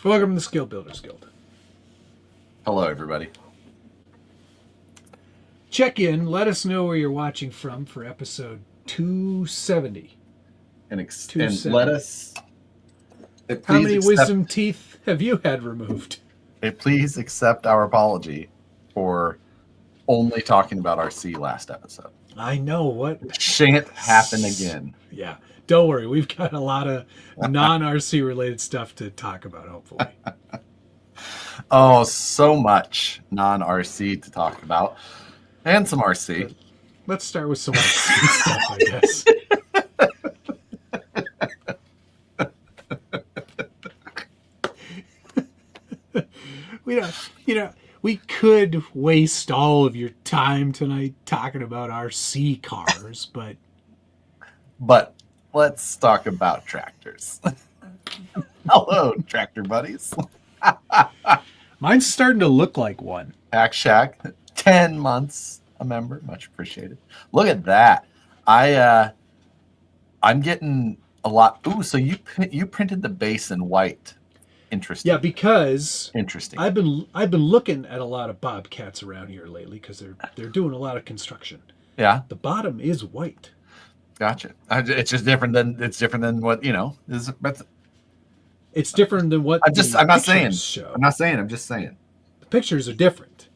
Welcome to the Skill Builders Guild. Hello, everybody. Check in. Let us know where you're watching from for episode 270. And let us... How many wisdom teeth have you had removed? Please accept our apology for only talking about RC last episode. I know what. It shan't happen again. Yeah. Don't worry. We've got a lot of non-RC related stuff to talk about, hopefully. Oh, so much non-RC to talk about. And some RC. Let's start with some RC stuff, I guess. We could waste all of your time tonight talking about RC cars, but let's talk about tractors. Hello, tractor buddies. Mine's starting to look like one. Hack Shack, 10 months a member, much appreciated. Look at that. I'm getting a lot. Ooh, so you printed the base in white. Interesting. Yeah, because interesting. I've been looking at a lot of Bobcats around here lately because they're doing a lot of construction. Yeah. The bottom is white. Gotcha. It's just different than what It's different than what I'm not saying. Show. I'm not saying. I'm just saying. The pictures are different.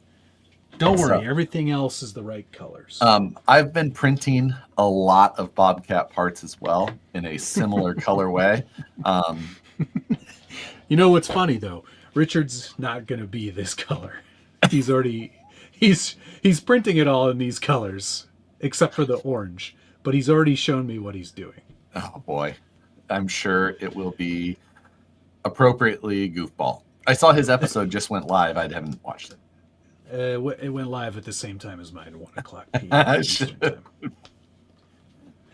Don't worry, everything else is the right colors. I've been printing a lot of Bobcat parts as well in a similar colorway. You know what's funny though? Richard's not going to be this color. He's printing it all in these colors, except for the orange. But he's already shown me what he's doing. Oh boy, I'm sure it will be appropriately goofball. I saw his episode just went live. I haven't watched it. It went live at the same time as mine, 1 o'clock p.m. Eastern time.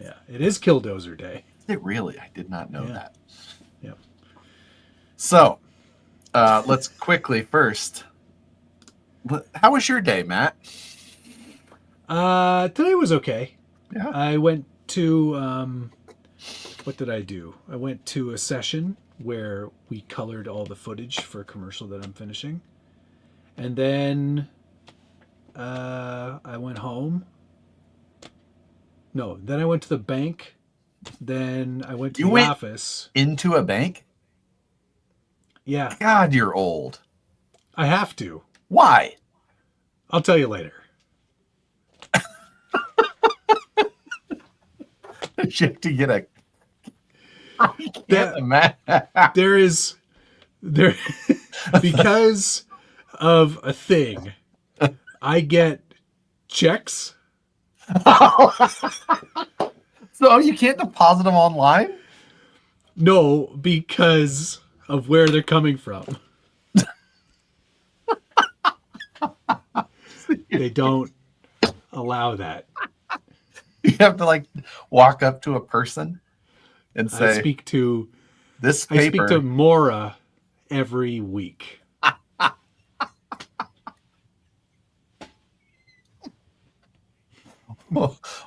Yeah, it is Killdozer Day. Is it really? I did not know that. Yep. So, let's quickly first. How was your day, Matt? Today was okay. Yeah. I went to what did I do? I went to a session where we colored all the footage for a commercial that I'm finishing. And then I went home. No, then I went to the bank. Then I went to the office. Into a bank? Yeah. God, you're old. I have to. Why? I'll tell you later. You have to get there because of a thing, I get checks. So you can't deposit them online? No, because of where they're coming from. They don't allow that. You have to walk up to a person and say, I speak to Maura every week.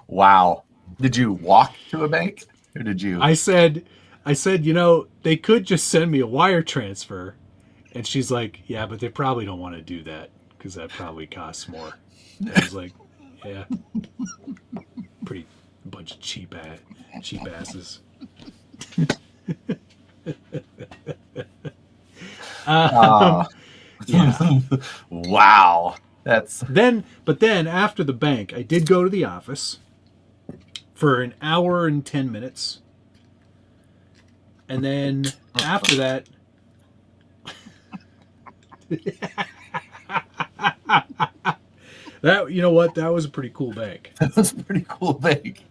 Wow. Did you walk to a bank or did you? I said, they could just send me a wire transfer. And she's like, yeah, but they probably don't want to do that because that probably costs more. And I was like, yeah. Pretty bunch of cheap asses. Yeah. Wow. But then after the bank, I did go to the office for an hour and 10 minutes. And then after that, you know what? That was a pretty cool bank. That was a pretty cool bank.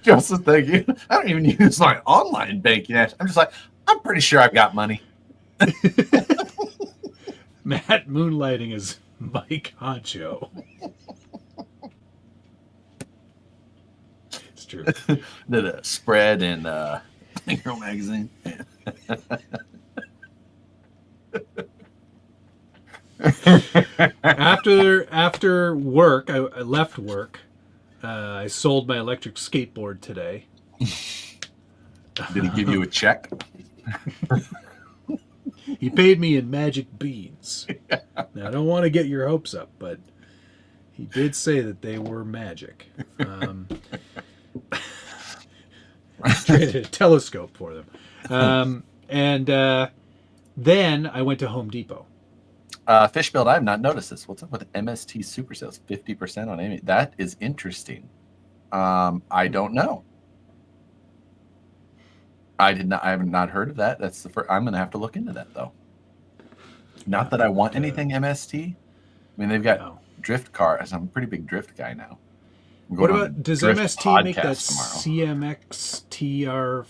Joseph, thank you. I don't even use my online banking. I'm just like, I'm pretty sure I've got money. Matt moonlighting as Mike Honcho. It's true. Did a spread in Girl magazine. After work, I left work. I sold my electric skateboard today. Did he give you a check? He paid me in magic beads. Now, I don't want to get your hopes up, but he did say that they were magic. Traded a telescope for them. Then I went to Home Depot. Fish Build, I have not noticed this. What's up with MST Super Sales? 50% on Amy. That is interesting. I don't know. I have not heard of that. That's the first. I'm going to have to look into that, though. Not that I want anything MST. I mean, they've got drift cars. I'm a pretty big drift guy now. What about, does MST make that CMX TR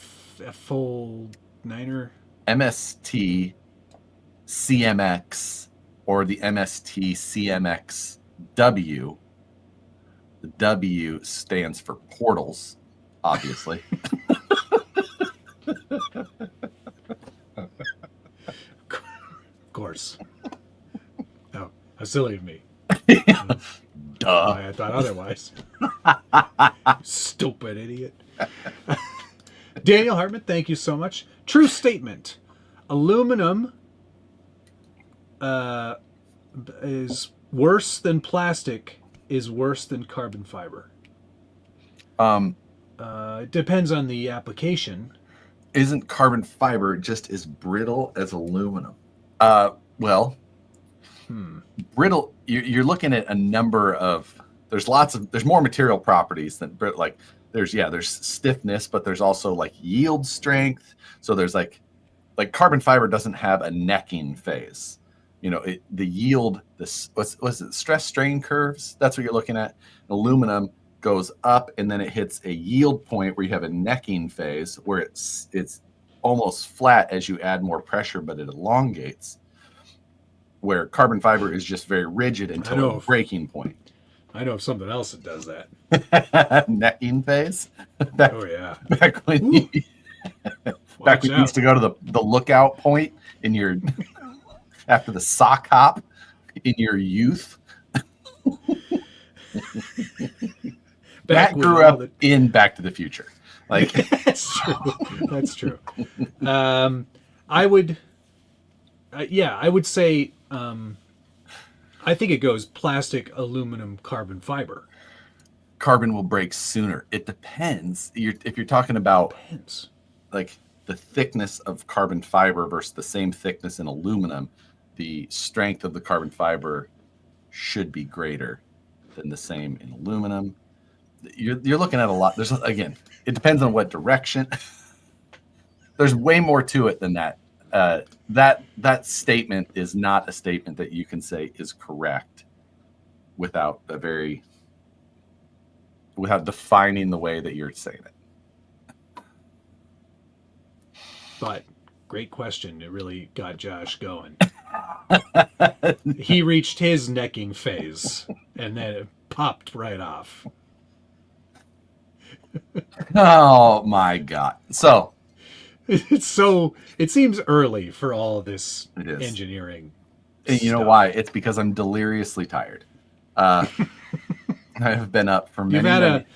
full niner? MST CMX or the MST CMX W. The W stands for portals, obviously. Of course. Oh, how silly of me. Duh. I thought otherwise. Stupid idiot. Daniel Hartman, thank you so much. True statement. Aluminum is worse than plastic, is worse than carbon fiber. It depends on the application. Isn't carbon fiber just as brittle as aluminum? Well, brittle. You're looking at a number of. There's more material properties than like. There's stiffness, but there's also like yield strength. So there's like carbon fiber doesn't have a necking phase. You know, the yield. What's it? Stress strain curves. That's what you're looking at. Aluminum goes up and then it hits a yield point where you have a necking phase where it's almost flat as you add more pressure, but it elongates. Where carbon fiber is just very rigid until a breaking point. I know of something else that does that. Necking phase. Oh yeah. Back when you used to go to the lookout point in your after the sock hop in your youth. Matt grew up in Back to the Future. Like that's true. That's true. I would say I think it goes plastic, aluminum, carbon fiber. Carbon will break sooner. It depends. If you're talking about like the thickness of carbon fiber versus the same thickness in aluminum, the strength of the carbon fiber should be greater than the same in aluminum. You're looking at a lot. Again, it depends on what direction. There's way more to it than that. That statement is not a statement that you can say is correct without defining the way that you're saying it. But great question. It really got Josh going. He reached his necking phase and then it popped right off. Oh my God. So it seems early for all of this engineering. And you know why? It's because I'm deliriously tired. I have been up for many.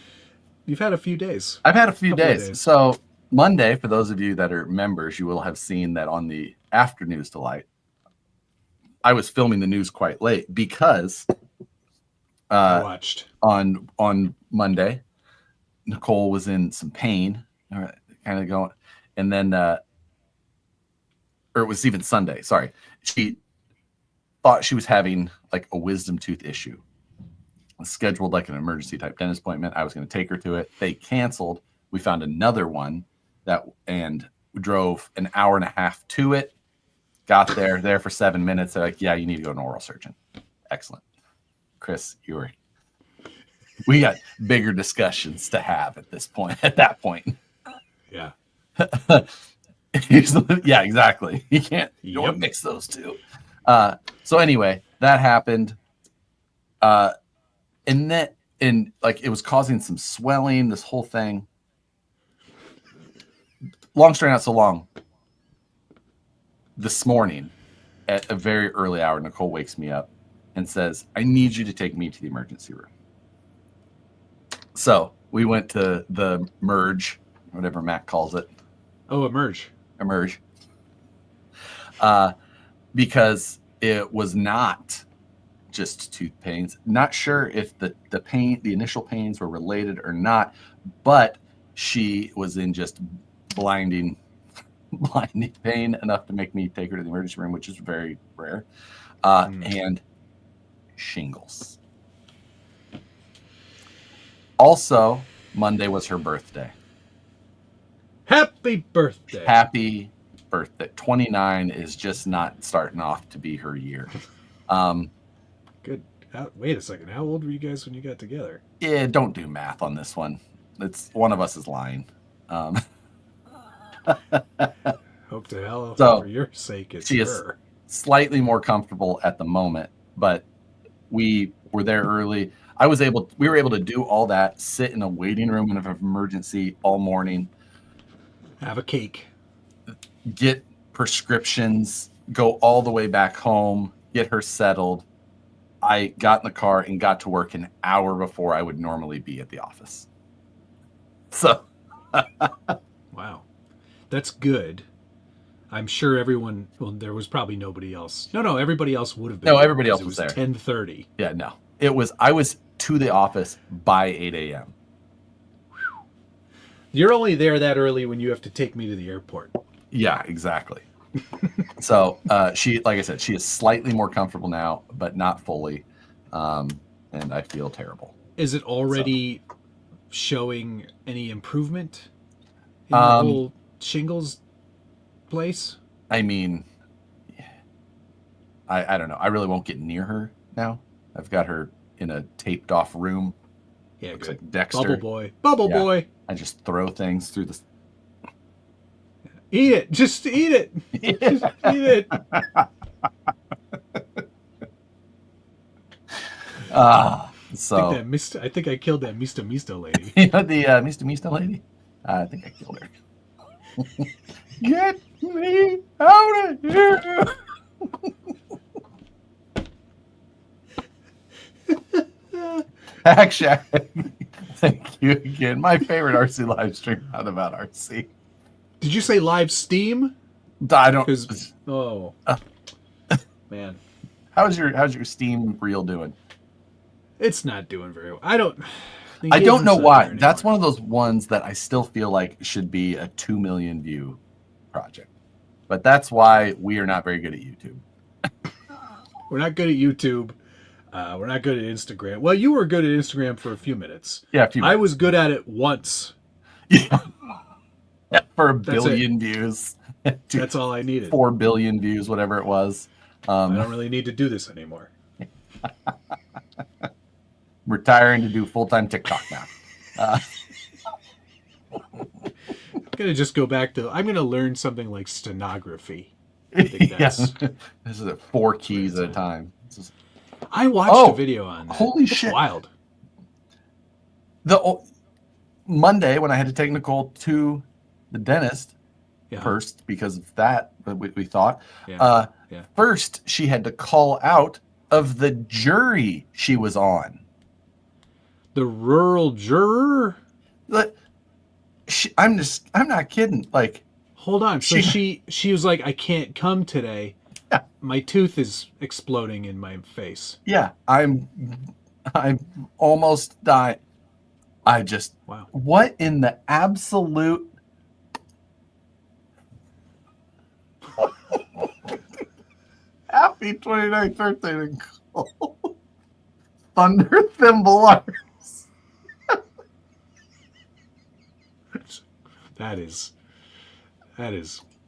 You've had a few days. I've had a few days. So Monday, for those of you that are members, you will have seen that on the After News Delight, I was filming the news quite late because I watched on Monday, Nicole was in some pain, kind of going, and then, or it was even Sunday. Sorry, she thought she was having like a wisdom tooth issue. Scheduled like an emergency type dentist appointment. I was going to take her to it. They canceled. We found another one and drove an hour and a half to it. Got there for 7 minutes. They're like, yeah, you need to go to an oral surgeon. Excellent. Chris, we got bigger discussions to have at that point. Yeah. Yeah, exactly. You don't want to mix those two. So anyway, that happened. And it was causing some swelling, this whole thing. Long story not so long. This morning at a very early hour, Nicole wakes me up and says, I need you to take me to the emergency room. So we went to the merge, whatever Matt calls it, Oh, emerge. Because it was not just tooth pains. Not sure if the initial pains were related or not, but she was in just blinding pain enough to make me take her to the emergency room, which is very rare. And shingles. Also, Monday was her birthday. Happy birthday. Happy birthday. 29 is just not starting off to be her year. Good. Wait a second. How old were you guys when you got together? Yeah, don't do math on this one. It's one of us is lying. Hope to hell So, for your sake it's she is her. slightly more comfortable at the moment, but we were there early. We were able to do all that, sit in a waiting room in an emergency all morning, Have a cake, get prescriptions, go all the way back home, get her settled. I got in the car and got to work an hour before I would normally be at the office. So, wow, that's good. I'm sure everyone. Well, there was probably nobody else. No, everybody else would have been. No, everybody else was there. 10:30. Yeah, no, it was. I was to the office by 8 a.m. You're only there that early when you have to take me to the airport. Yeah, exactly. So she, like I said, she is slightly more comfortable now, but not fully, and I feel terrible. Is it already showing any improvement in the whole shingles place? I mean, I don't know. I really won't get near her now. I've got her in a taped off room. Yeah, looks good. like Dexter. Bubble boy. I just throw things through the. Eat it. Just eat it. Just eat it. So I think I killed that Mista lady. You know the Mista lady? I think I killed her. Get me out of here! Actually, thank you again. My favorite RC live stream, not about RC. Did you say live Steam? I don't. Man, how's your Steam reel doing? It's not doing very well. I don't know why. That's one of those ones that I still feel like should be a 2 million view project. But that's why we are not very good at YouTube. We're not good at YouTube. We're not good at Instagram. Well, you were good at Instagram for a few minutes. Yeah, a few minutes. I was good at it once. Yeah. For a billion views. That's all I needed. 4 billion views, whatever it was. I don't really need to do this anymore. Retiring to do full-time TikTok now. I'm going to just go back to... I'm going to learn something like stenography. Yes. This is 4 keys at a time. I watched a video on that. Holy shit. Wild. Monday, when I had to take Nicole to the dentist first, because of that, we thought. First, she had to call out of the jury she was on. The rural juror? I'm not kidding. Like, hold on. So she was like, I can't come today. Yeah. My tooth is exploding in my face. Yeah, I'm almost dying. Wow. What in the absolute happy 29th birthday to Nicole. Thunder Thimble Arms. That is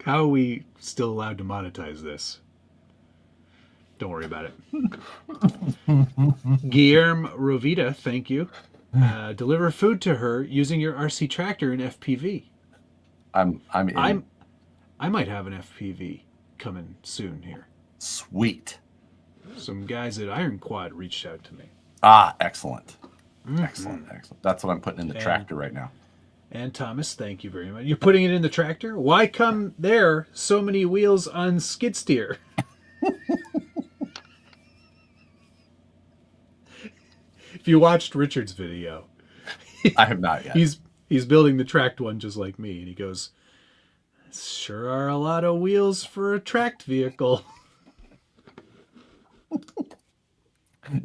how are we still allowed to monetize this? Don't worry about it. Guillermo Rovita, thank you. Deliver food to her using your RC tractor in FPV. I'm in. I might have an FPV coming soon here. Sweet. Some guys at Iron Quad reached out to me. Excellent. Excellent. That's what I'm putting in the tractor right now. And Thomas, thank you very much. You're putting it in the tractor? Why come there so many wheels on skid steer? If you watched Richard's video, I have not yet. He's building the tracked one just like me, and he goes, Sure are a lot of wheels for a tracked vehicle.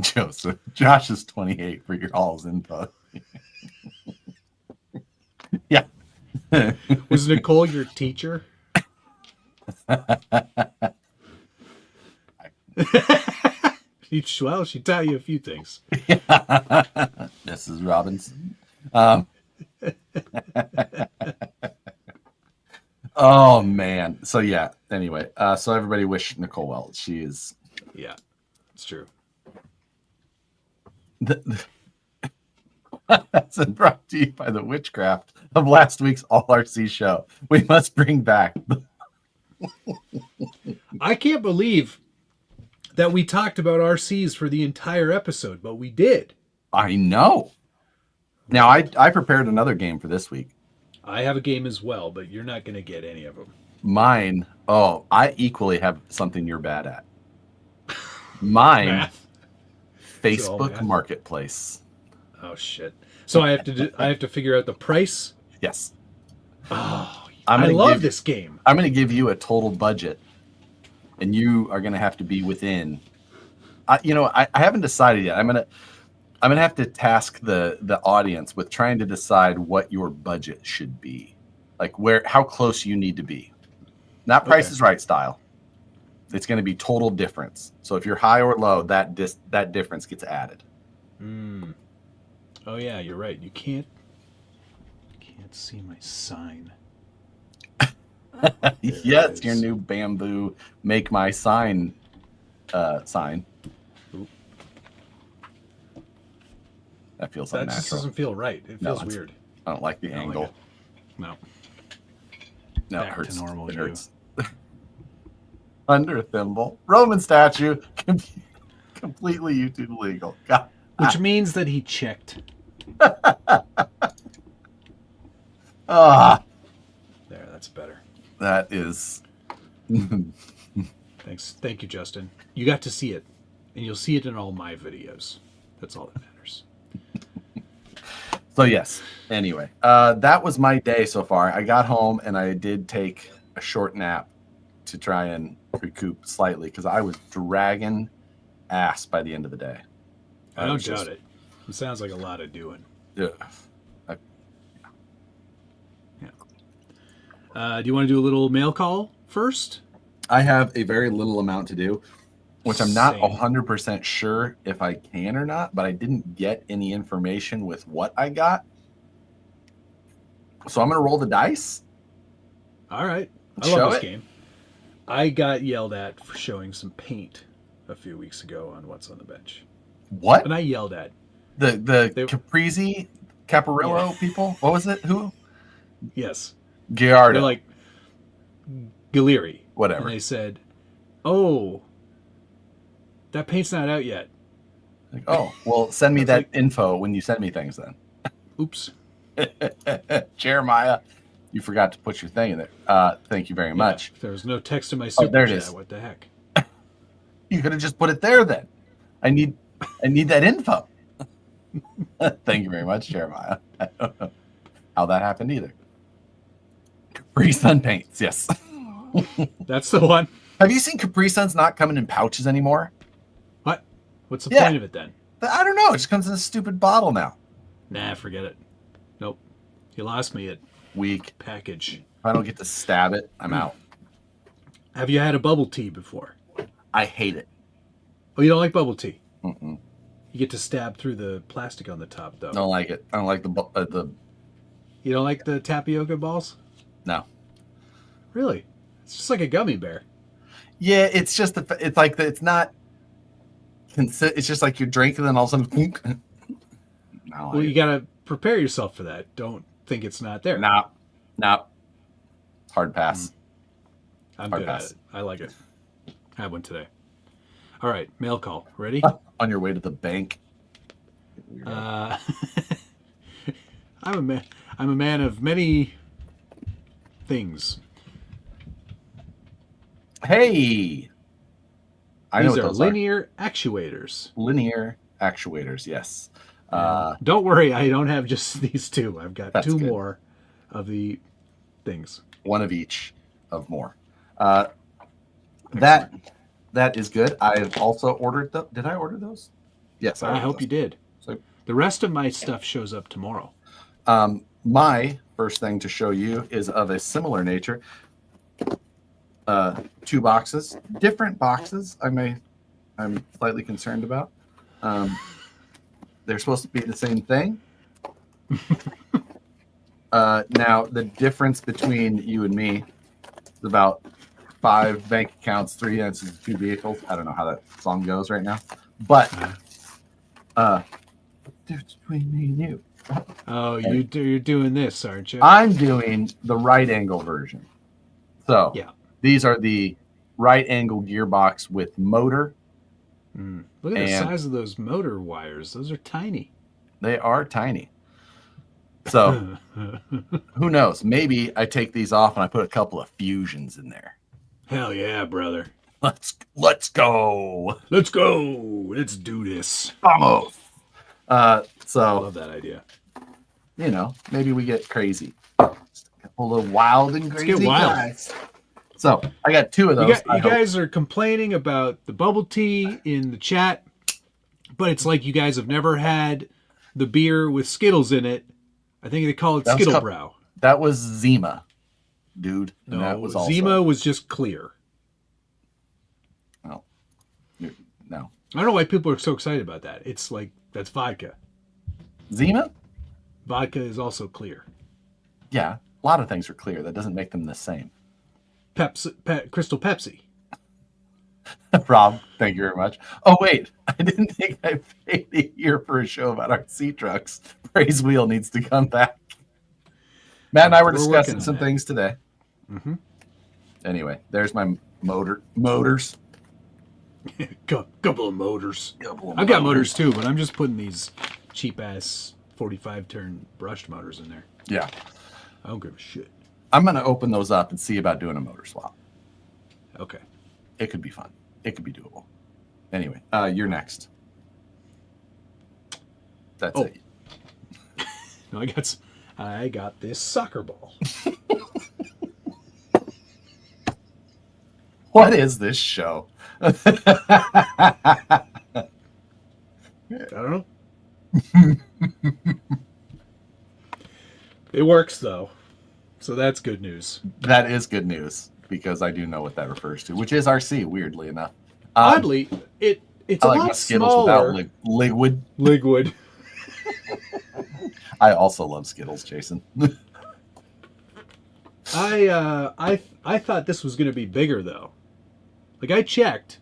Joseph, Josh is 28 for your all's info. Yeah. Was Nicole your teacher? Well, she taught you a few things. Mrs. Robinson. Oh man. So yeah. Anyway, so everybody wish Nicole well. She is. Yeah, it's true. That's brought to you by the witchcraft of last week's All RC show. We must bring back. I can't believe that we talked about RCs for the entire episode, but we did. I know. Now I prepared another game for this week. I have a game as well, but you're not going to get any of them. Mine. Oh, I equally have something you're bad at. Mine. Math. Facebook math. Marketplace. Oh shit! So I have to figure out the price. Yes. Oh, I love this game. I'm going to give you a total budget, and you are going to have to be within. I haven't decided yet. I'm gonna have to task the audience with trying to decide what your budget should be, like how close you need to be. Not Price is Right style. It's going to be total difference. So if you're high or low, that difference gets added. Oh yeah, you're right. You can't see my sign. Yes, your new bamboo make my sign sign. Oop. That feels That unnatural. just doesn't feel right. It feels weird. I don't like the angle. Like no. No, Back it hurts. to normal. It hurts. Under a thimble. Roman statue can be completely YouTube legal. God. Which means that he checked. Ah, There, that's better. that is. Thanks. Thank you, Justin. You got to see it. And you'll see it in all my videos. That's all that matters. So yes. Anyway, that was my day so far. I got home and I did take a short nap to try and recoup slightly because I was dragging ass by the end of the day. I don't doubt it. It sounds like a lot of doing. Yeah. Do you want to do a little mail call first? I have a very little amount to do, which I'm not Same. 100% sure if I can or not, but I didn't get any information with what I got. So I'm going to roll the dice. All right. I Show love this it. game. I got yelled at for showing some paint a few weeks ago on What's on the Bench. What? And I yelled at The They- Caprizi Caparillo Yeah. people? What was it? Who? yes. Giardo. They're like Galiri. Whatever. And they said, "Oh, that paint's not out yet." Like, oh, well, send me That's that info when you send me things then. Oops. Jeremiah, you forgot to put your thing in there. Thank you very much. There was no text in my super there it chat. is. What the heck? You could have just put it there then. I need that info. Thank you very much, Jeremiah. I don't know how that happened either. Capri Sun paints, yes. That's the one. Have you seen Capri Suns not coming in pouches anymore? What? What's the Yeah. point of it then? I don't know. It just comes in a stupid bottle now. Nah, forget it. Nope. You lost me at Weak. package. If I don't get to stab it, I'm out. Have you had a bubble tea before? I hate it. Oh, you don't like bubble tea? Mm-mm. You get to stab through the plastic on the top, though. I don't like it. I don't like the. You don't like the tapioca balls? No. Really? It's just like a gummy bear. Yeah, it's just it's like it's not. It's just like you're drinking and all of a sudden. No, Well, you gotta prepare yourself for that. Don't think it's not there. No. Hard pass. I'm hard good pass. at it. I like it. Had one today. All right, mail call. Ready? On your way to the bank. I'm a man of many things. Hey, I know These what are those linear actuators. Linear actuators. Yes. Don't worry, I don't have just these two. I've got That's two good. more of the things. One of each. of more. That is good. I've also ordered them. Did I order those? Yes, I hope those. you did. So, the rest of my stuff shows up tomorrow. My first thing to show you is of a similar nature. 2 boxes, different boxes. I'm slightly concerned about. They're supposed to be the same thing. Now the difference between you and me is about 5 bank accounts, 3 units, 2 vehicles. I don't know how that song goes right now, but difference between me and you. Oh, you're doing this, aren't you? I'm doing the right angle version. So yeah, these are the right angle gearbox with motor. Look at the size of those motor wires. Those are tiny. They are tiny. So who knows? Maybe I take these off and I put a couple of fusions in there. Hell yeah, brother. Let's go. Let's go. Let's do this. Vamos. So I love that idea. You know, maybe we get crazy. Just a couple of wild and crazy guys. So I got 2 of those. You guys are complaining about the bubble tea in the chat, but it's like you guys have never had the beer with Skittles in it. I think they call it Skittlebrow. That was Zima, dude. No, that was also... Zima was just clear. Oh, no. I don't know why people are so excited about that. It's like, that's vodka. Zima? Vodka is also clear. Yeah, a lot of things are clear. That doesn't make them the same. Crystal Pepsi. Rob, thank you very much. Oh, wait. I didn't think I paid a year for a show about RC trucks. Praise Wheel needs to come back. Matt and I were discussing some things today. Mm-hmm. Anyway, there's my motors. Couple of motors. I've got motors too, but I'm just putting these cheap-ass 45-turn brushed motors in there. Yeah. I don't give a shit. I'm going to open those up and see about doing a motor swap. Okay. It could be fun. It could be doable. Anyway, you're next. That's it. No, I got this soccer ball. What is this show? I don't know. It works though, so that's good news. That is good news because I do know what that refers to, which is RC. Weirdly enough, oddly, it's I a like lot my Skittles smaller. without liquid. Ligwood. I also love Skittles, Jason. I thought this was going to be bigger though. Like I checked,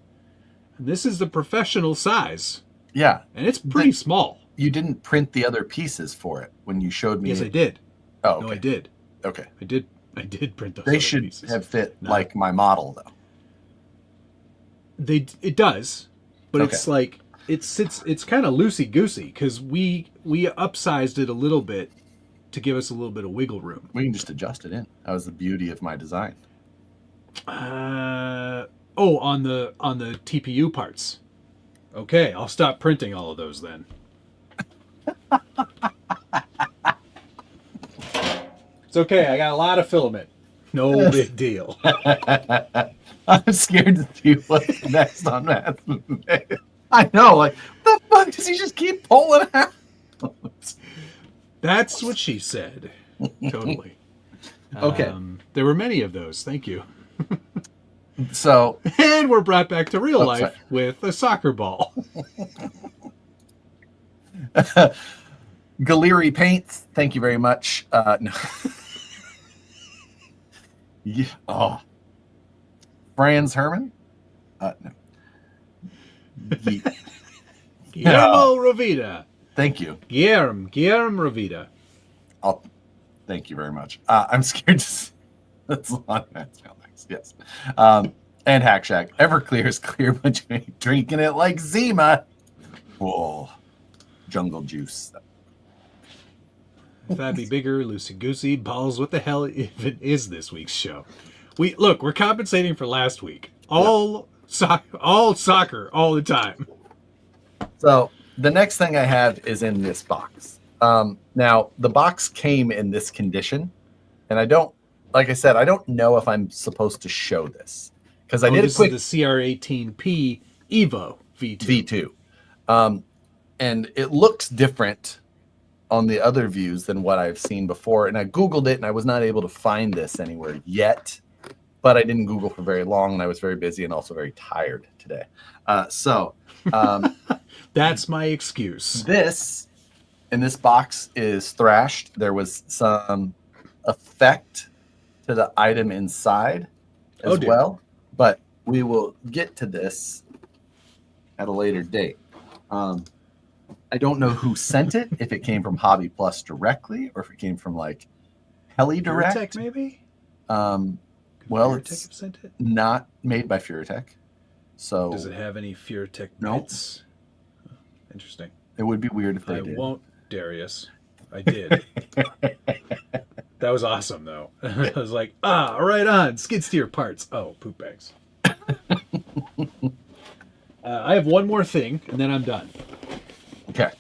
and this is the professional size. Yeah, and it's pretty small. You didn't print the other pieces for it when you showed me. Yes, I did. Oh, okay. No, I did. Okay, I did print those. They should pieces. have fit like my model though. It does, but Okay. it's like it's kind of loosey goosey because we upsized it a little bit to give us a little bit of wiggle room. We can just adjust it in. That was the beauty of my design. On the TPU parts. Okay, I'll stop printing all of those then. It's okay. I got a lot of filament. No big deal. I'm scared to see what's next on that. I know, like, what the fuck does he just keep pulling out? That's what she said. Totally. Okay. There were many of those. Thank you. So, and we're brought back to real life sorry. with a soccer ball. Galeri Paints, thank you very much. No. Yeah. Oh. Franz Herman? No. Guillermo Ravita. Thank you. Guillermo Ravita. Thank you very much. I'm scared to... That's on Matt's mailbox. Yes. And Hack Shack. Everclear is clear, but you ain't drinking it like Zima. Whoa. Jungle juice. That'd be bigger, loosey-goosey. Balls, what the hell even is this week's show? We're compensating for last week. All soccer, all the time. So the next thing I have is in this box. Now, the box came in this condition, and I don't like I said, I don't know if I'm supposed to show this because I did a quick This is the CR18P Evo V2. V2. And it looks different on the other views than what I've seen before. And I Googled it and I was not able to find this anywhere yet, but I didn't Google for very long and I was very busy and also very tired today. That's my excuse. This in this box is thrashed. There was some effect to the item inside as well, but we will get to this at a later date. I don't know who sent it, if it came from Hobby Plus directly or if it came from like Heli Direct. Furitech, maybe? Well, Furitech it's have sent it? not made by Furitech. So Does it have any Furitech Nope. bits? Oh, interesting. It would be weird if they I did. won't, Darius. I did. That was awesome, though. I was like, right on. Skid steer parts. Oh, poop bags. I have one more thing, and then I'm done. Okay.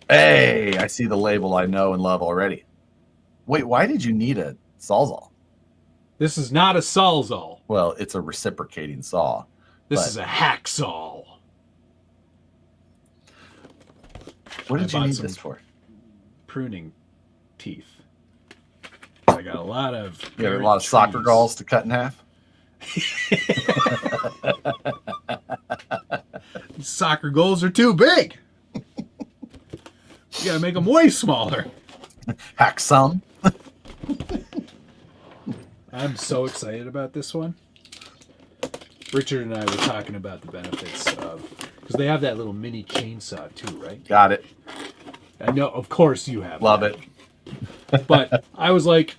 Hey, I see the label I know and love already. Wait, why did you need a Sawzall? This is not a Sawzall. Well, it's a reciprocating saw. This is a hacksaw. What did I you bought need some this for? Pruning teeth. I got a lot of... You have a lot of soccer balls to cut in half? Soccer goals are too big. You gotta make them way smaller. Hack some. I'm so excited about this one. Richard and I were talking about the benefits of... Because they have that little mini chainsaw too, right? Got it. I know, of course you have. Love that. it. But I was like,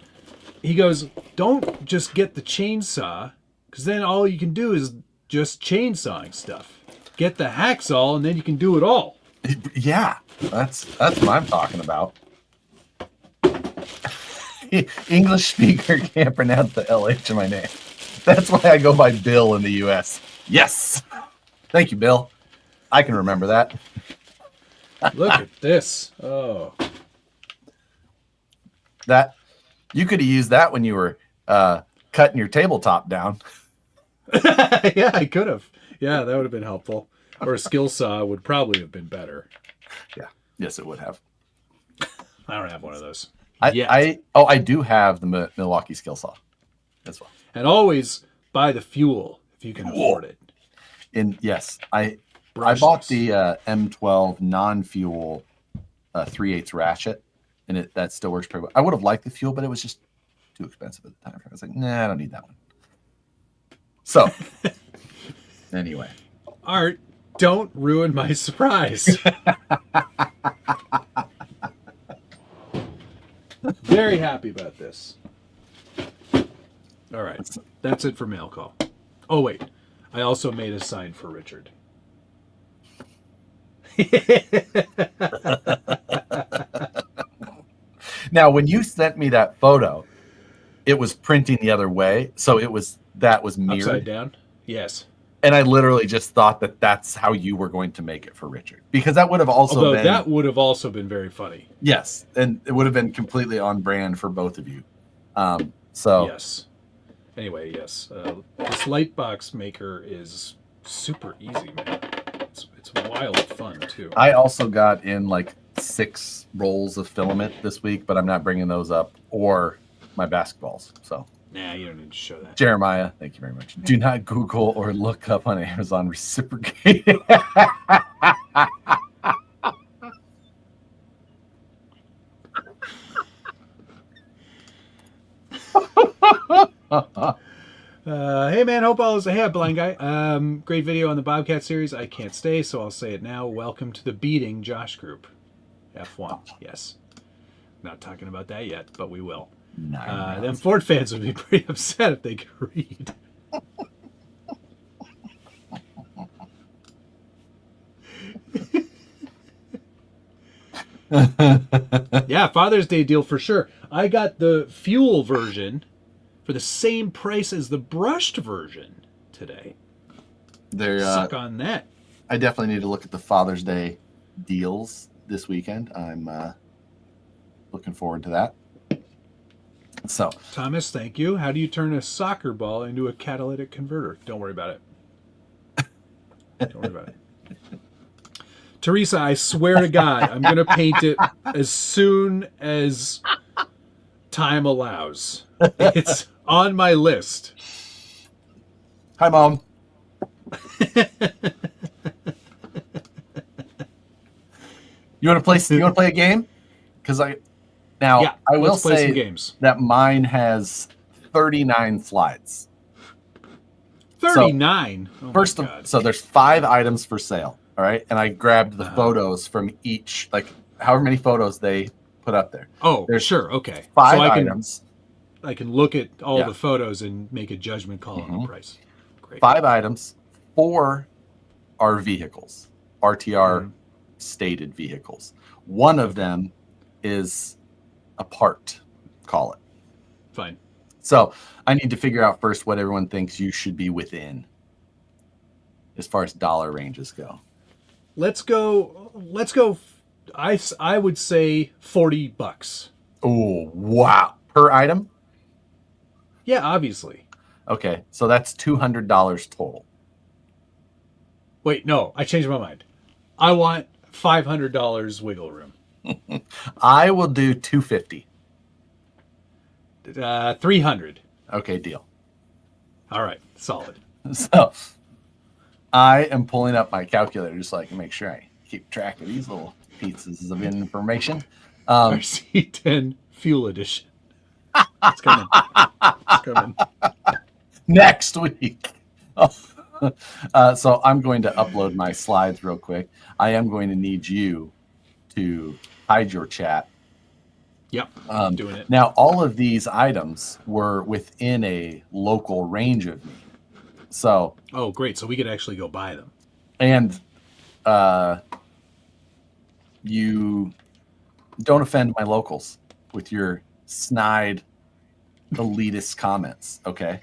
he goes, don't just get the chainsaw, because then all you can do is just chainsawing stuff. Get the hacksaw, and then you can do it all. Yeah, that's what I'm talking about. English speaker can't pronounce the LH in my name. That's why I go by Bill in the US. Yes. Thank you, Bill. I can remember that. Look at this. Oh. That you could have used that when you were cutting your tabletop down. Yeah, I could have. Yeah, that would have been helpful. Or a skill saw would probably have been better. Yeah. Yes, it would have. I don't have one of those. I do have the Milwaukee skill saw as well. And always buy the fuel if you can afford it. Yes, I bought the M12 non-fuel 3/8 ratchet, and that still works pretty well. I would have liked the fuel, but it was just too expensive at the time. I was like, nah, I don't need that one. So, anyway. Art, don't ruin my surprise. Very happy about this. All right, that's it for mail call. Oh, wait. I also made a sign for Richard. Now, when you sent me that photo, it was printing the other way, so that was mirrored. Upside down? Yes. And I literally just thought that that's how you were going to make it for Richard, because that would have also been... that would have also been very funny. Yes, and it would have been completely on brand for both of you. So yes. Anyway, yes. This light box maker is super easy, man. It's wild fun too. I also got in like 6 rolls of filament this week, but I'm not bringing those up or my basketballs. So nah, you don't need to show that. Jeremiah, thank you very much. Do not Google or look up on Amazon reciprocating. Hey man, hope all is hey blind guy. Great video on the Bobcat series. I can't stay, so I'll say it now. Welcome to the beating Josh group. F1. Yes. Not talking about that yet, but we will. Them Ford fans would be pretty upset if they could read. Yeah, Father's Day deal for sure. I got the fuel version for the same price as the brushed version today. Suck on that. I definitely need to look at the Father's Day deals this weekend. I'm looking forward to that. So, Thomas, thank you. How do you turn a soccer ball into a catalytic converter? Don't worry about it. Don't worry about it. Teresa, I swear to God, I'm going to paint it as soon as time allows. It's on my list. hi, Mom. You want to play? You want to play a game? Because I will let's play say some games. that mine has 39 slides. 39. So there's 5 items for sale. All right, and I grabbed the photos from each, like however many photos they put up there. Oh, there's sure, okay. 5 items. I can look at all the photos and make a judgment call on the price. Great. 5 items. 4 are vehicles, RTR stated vehicles. One of them is a part, call it. Fine. So I need to figure out first what everyone thinks you should be within as far as dollar ranges go. Let's go. I would say $40. Oh, wow. Per item? Yeah, obviously. Okay, so that's $200 total. Wait, no, I changed my mind. I want $500 wiggle room. I will do $250. 300. Okay, deal. All right, solid. So I am pulling up my calculator just so I can make sure I keep track of these little pieces of information. RC10 Fuel Edition. It's coming. It's coming. Next week. So I'm going to upload my slides real quick. I am going to need you to hide your chat. Yep, doing it. Now, all of these items were within a local range of me. So. Oh, great. So we could actually go buy them. And you don't offend my locals with your snide, elitist comments, okay?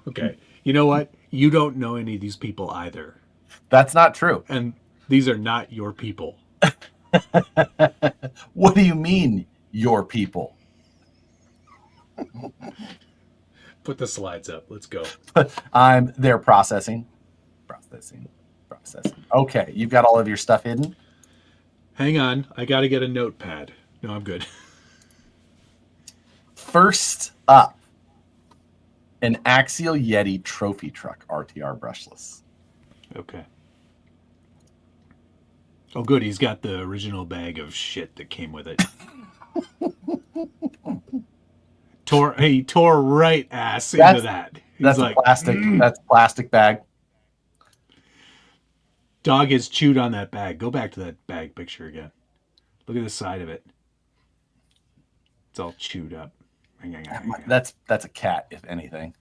Okay. You know what? You don't know any of these people either. That's not true. And these are not your people. What do you mean, your people? Put the slides up. Let's go. They're processing. Okay, you've got all of your stuff hidden? Hang on. I got to get a notepad. No, I'm good. First up, an Axial Yeti trophy truck RTR brushless. Okay. Oh, good. He's got the original bag of shit that came with it. He tore right ass into that. That's like, That's plastic bag. Dog has chewed on that bag. Go back to that bag picture again. Look at the side of it. It's all chewed up. That's a cat, if anything.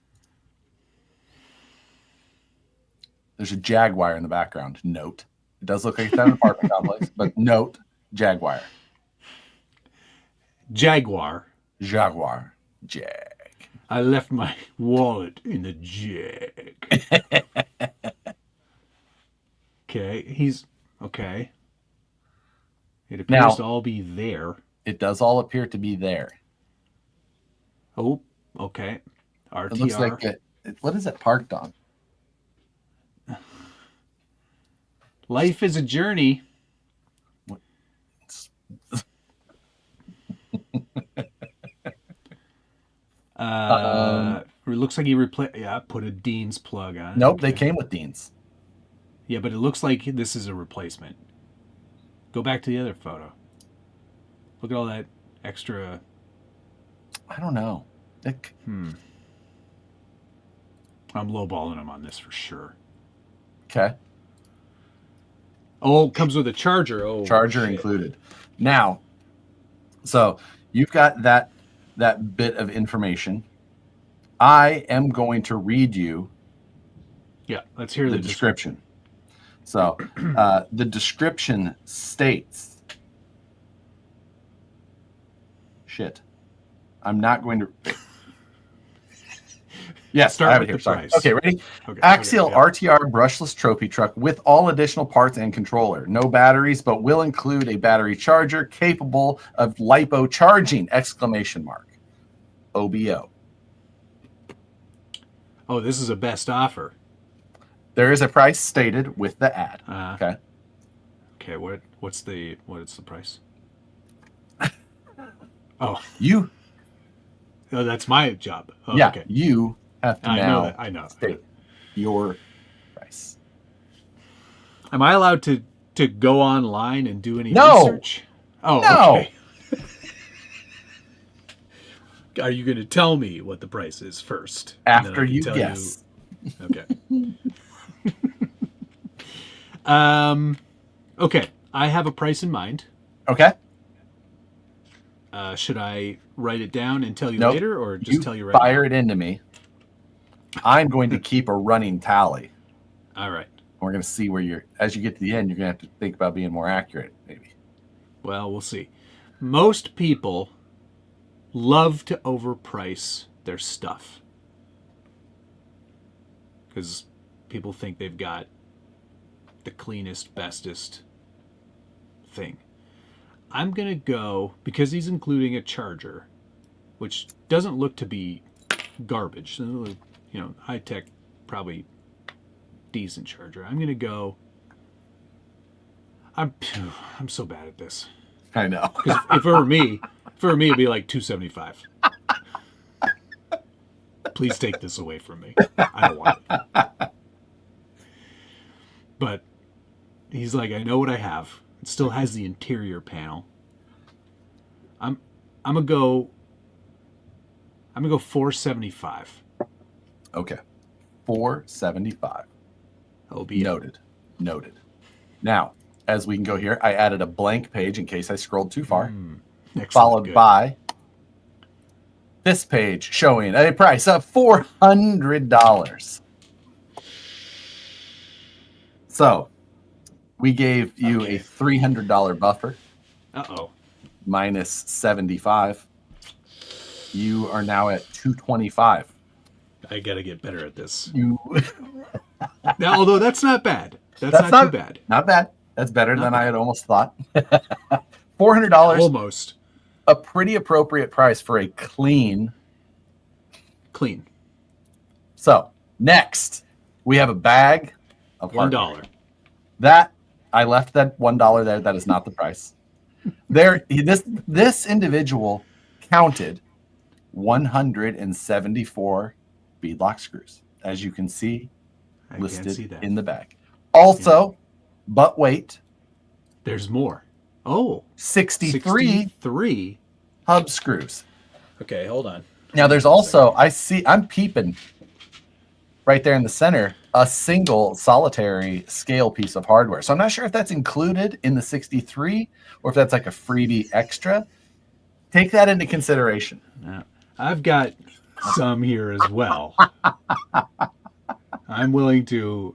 There's a Jaguar in the background. Note. It does look like it's an apartment complex, but note, Jaguar. Jaguar. Jag. I left my wallet in the Jag. Okay, he's okay. It appears to all be there. It does all appear to be there. Oh, okay. RTR. It looks like what is it parked on? Life is a journey. It looks like he put a Dean's plug on. Nope, okay. They came with Dean's. Yeah, but it looks like this is a replacement. Go back to the other photo. Look at all that extra. I don't know. I'm lowballing him on this for sure. Okay. Oh, it comes with a charger. Oh, charger shit. Included. Now, so you've got that bit of information. I am going to read you. Yeah, let's hear the description. So, the description states. Shit. I'm not going to. Yes, Start I have with it here. the Sorry. price. Okay, ready? Okay. Axial okay, yeah. RTR brushless trophy truck with all additional parts and controller. No batteries, but will include a battery charger capable of lipo charging! Exclamation mark. OBO. Oh, this is a best offer. There is a price stated with the ad. Okay. Okay. What's the price? Oh, You. oh, that's my job. Oh, Yeah. okay. You have to I know now that. I know. state your price. Am I allowed to go online and do any No. research? Oh, No. okay. Are you going to tell me what the price is first? After you guess. Okay. Okay. I have a price in mind. Okay. Should I write it down and tell you Nope. later, or just tell you right fire now? it into me. I'm going to keep a running tally. All right. We're going to see where you're, as you get to the end, you're going to have to think about being more accurate, maybe. Well, we'll see. Most people love to overprice their stuff because people think they've got the cleanest, bestest thing. I'm going to go, because he's including a charger, which doesn't look to be garbage. You know, high-tech, probably decent charger. I'm going to go... I'm so bad at this. I know. Because if it were me, it'd be like $275. Please take this away from me. I don't want it. But he's like, I know what I have. It still has the interior panel. I'm gonna go $475. Okay. $475. LB. Noted. Now, as we can go here, I added a blank page in case I scrolled too far. Followed by this page showing a price of $400. So we gave you a $300 buffer. Uh-oh. Minus 75. You are now at 225. I gotta get better at this. You Now, although that's not bad. That's not too bad. Not bad. That's better than I had almost thought. $400. Almost. A pretty appropriate price for a clean. So next, we have a bag of $1. That I left that $1 there. That is not the price. This individual counted 174 beadlock screws, as you can see listed in the bag. Also, but wait, there's more. Oh, 63 hub screws. Okay, hold on. Now there's also, I'm peeping right there in the center, a single solitary scale piece of hardware. So I'm not sure if that's included in the 63 or if that's like a freebie extra. Take that into consideration. Now, I've got some here as well. I'm willing to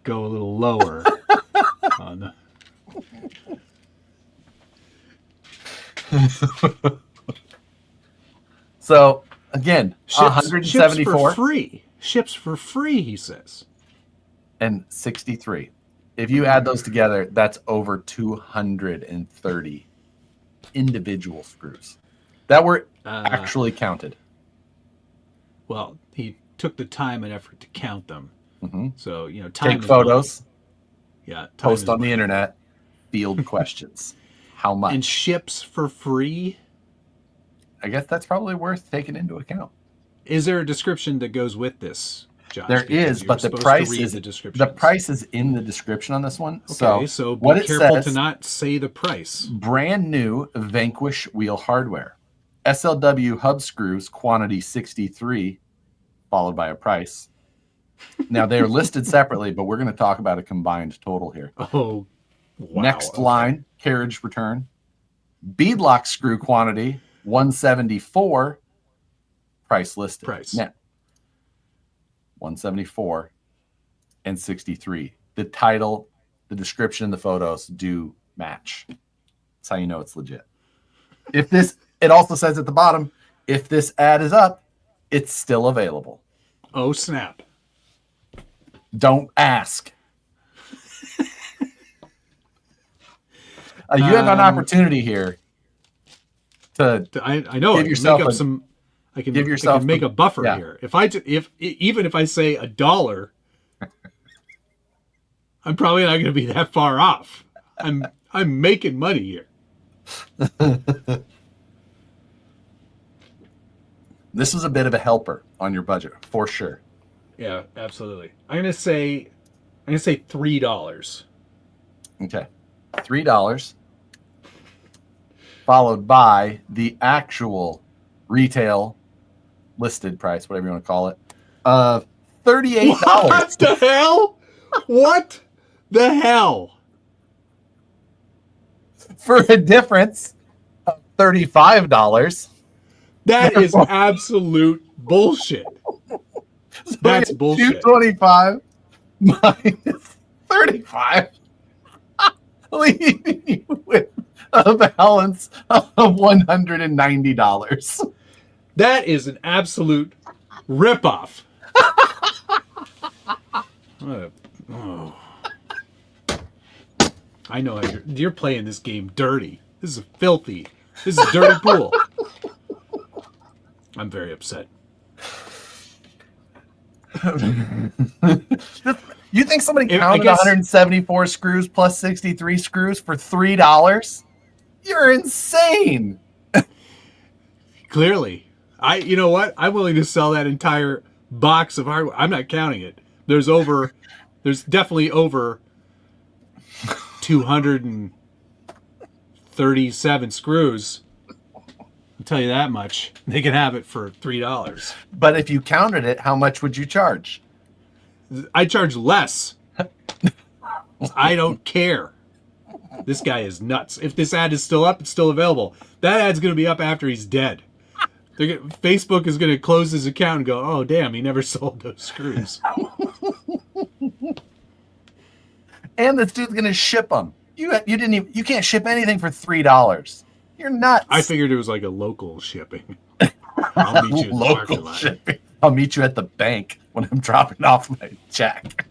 go a little lower on the... So again, 174 ships for free. Ships for free, he says. And 63. If you add those together, that's over 230 individual screws that were actually counted. Well, he took the time and effort to count them. Mm-hmm. So, you know, time take photos. Money. Yeah, post on the internet. Field questions. How much? And ships for free. I guess that's probably worth taking into account. Is there a description that goes with this, Josh? There is, but the price is the price is in the description on this one. Okay, so be careful to not say the price. Brand new Vanquish wheel hardware. SLW hub screws, quantity 63, followed by a price. Now they are listed separately, but we're going to talk about a combined total here. Oh, wow. Next line, carriage return. Beadlock screw quantity 174. Price listed. Price. Now, 174 and 63. The title, the description, and the photos do match. That's how you know it's legit. If this, it also says at the bottom, if this ad is up, it's still available. Oh, snap. Don't ask. You have an opportunity here to I know give I can yourself make up a, some. I can, give yourself I can make a buffer yeah. here. Even if I say $1, I'm probably not going to be that far off. I'm making money here. This was a bit of a helper on your budget for sure. Yeah, absolutely. I'm gonna say $3. Okay, $3, followed by the actual retail listed price, whatever you want to call it, of $38. What the hell? What the hell? For a difference of $35. That is absolute bullshit. So That's bullshit. $225 minus 35, leaving you with a balance of $190. That is an absolute ripoff. Oh. I know how you're playing this game dirty. This is filthy. This is a dirty pool. I'm very upset. You think somebody counted 174 screws plus 63 screws for $3? You're insane. Clearly. You know what? I'm willing to sell that entire box of hardware. I'm not counting it. There's definitely over 237 screws. I'll tell you that much. They can have it for $3. But if you counted it, how much would you charge? I charge less. I don't care. This guy is nuts. If this ad is still up, it's still available. That ad's going to be up after he's dead. Facebook is going to close his account and go, oh, damn, he never sold those screws. And this dude's going to ship them. You can't ship anything for $3. You're nuts. I figured it was like a local shipping. I'll meet you at the parking lot. Shipping. I'll meet you at the bank when I'm dropping off my check.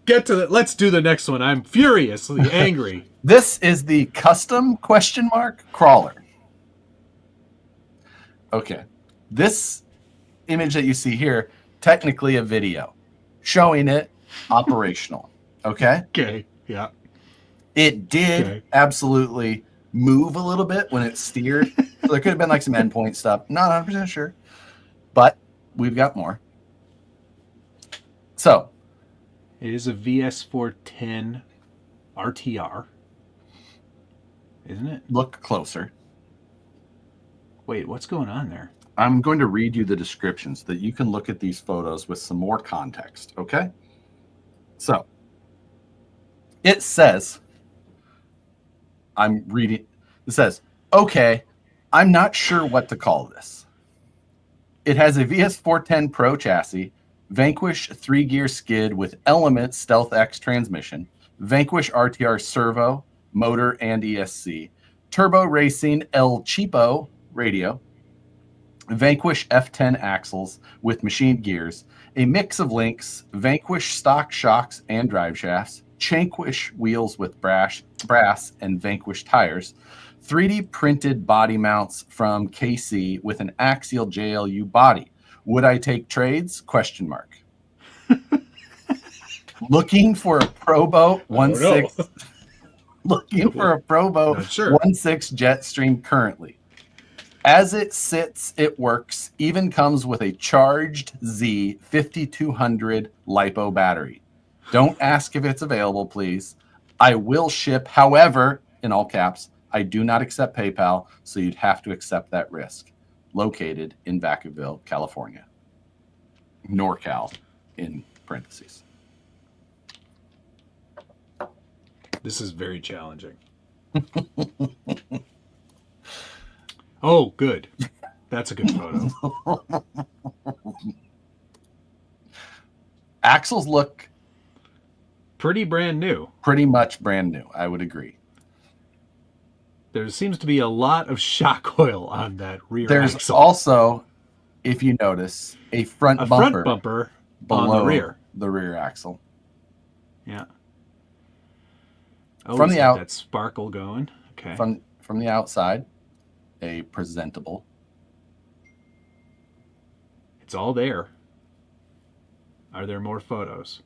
Let's do the next one. I'm furiously angry. This is the custom ? Crawler. Okay. This image that you see here, technically a video showing it operational. Okay. Okay. Yeah. It did absolutely move a little bit when it steered. So there could have been like some endpoint stuff. Not 100% sure, but we've got more. So it is a VS410 RTR, isn't it? Look closer. Wait, what's going on there? I'm going to read you the description so that you can look at these photos with some more context. Okay. So it says, I'm reading, it says, okay, I'm not sure what to call this. It has a VS410 Pro chassis, Vanquish 3-gear skid with Element Stealth X transmission, Vanquish RTR servo, motor, and ESC, Turbo Racing El Cheapo radio, Vanquish F10 axles with machined gears, a mix of links, Vanquish stock shocks and drive shafts, Vanquish wheels with brass and Vanquish tires, 3D printed body mounts from KC with an Axial JLU body. Would I take trades? ? Looking for a Probo 1.6. Looking for a Probo 1.6 Jetstream currently. As it sits, it works. Even comes with a charged Z 5200 LiPo battery. Don't ask if it's available, please. I will ship. However, in all caps, I do not accept PayPal, so you'd have to accept that risk. Located in Vacaville, California. NorCal, in parentheses. This is very challenging. Oh, good. That's a good photo. Axles look pretty brand new. Pretty much brand new, I would agree. There seems to be a lot of shock oil on that rear There's axle. Also if you notice, a front A bumper front bumper below on the rear axle. Yeah. Oh, From he's the got that sparkle going. Okay. From the outside, a presentable. It's all there. Are there more photos?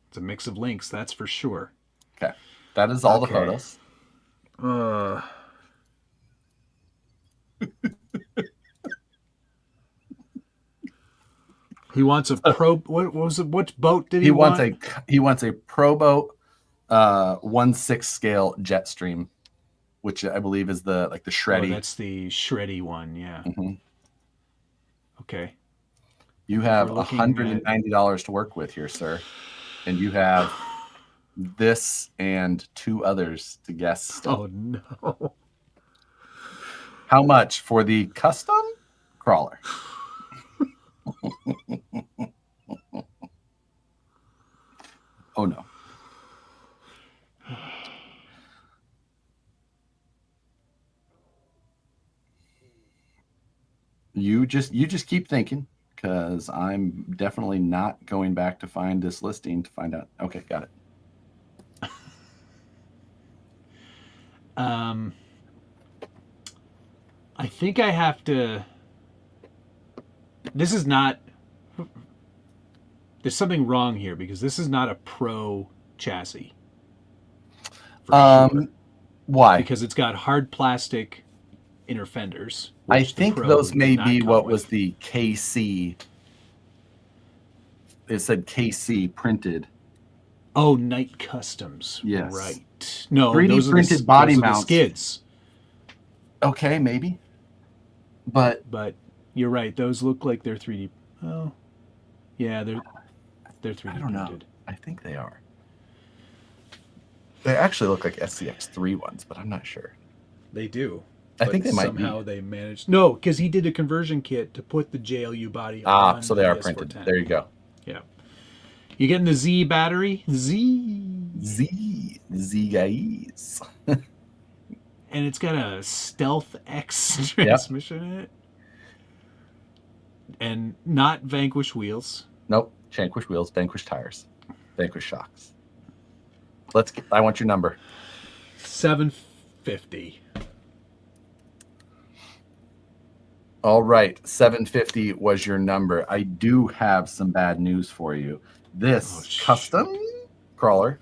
It's a mix of links, that's for sure. Okay. That is all the photos. He wants a pro. What was it? What boat did he want? He wants a pro boat, 1/6 scale Jetstream, which I believe is the shreddy. Oh, that's the shreddy one. Yeah. Mm-hmm. Okay. You have $190 to work with here, sir, and you have this and 2 others to guess. Still. Oh no! How much for the custom crawler? Oh no. You just keep thinking, because I'm definitely not going back to find this listing to find out. Okay, got it. I think I have to. This is not. There's something wrong here because this is not a pro chassis. Sure. Why? Because it's got hard plastic inner fenders. I think those may be what was the KC. It said KC printed. Oh, Night Customs. Yes. Right. No, 3D those printed are body those mounts. Are the skids. Okay, maybe. But you're right. Those look like they're 3D. Oh, yeah, they're 3D I don't printed. know. I think they are. They actually look like SCX3 ones, but I'm not sure. They do. I think they might somehow they managed. No, because he did a conversion kit to put the JLU body on. So they are printed. There you go. Yeah. You getting the Z battery? Z guys. And it's got a Stealth X transmission in it. And not Vanquish wheels. Nope. Vanquish wheels, Vanquish tires, Vanquish shocks. I want your number. 750. All right, 750 was your number. I do have some bad news for you. This custom crawler.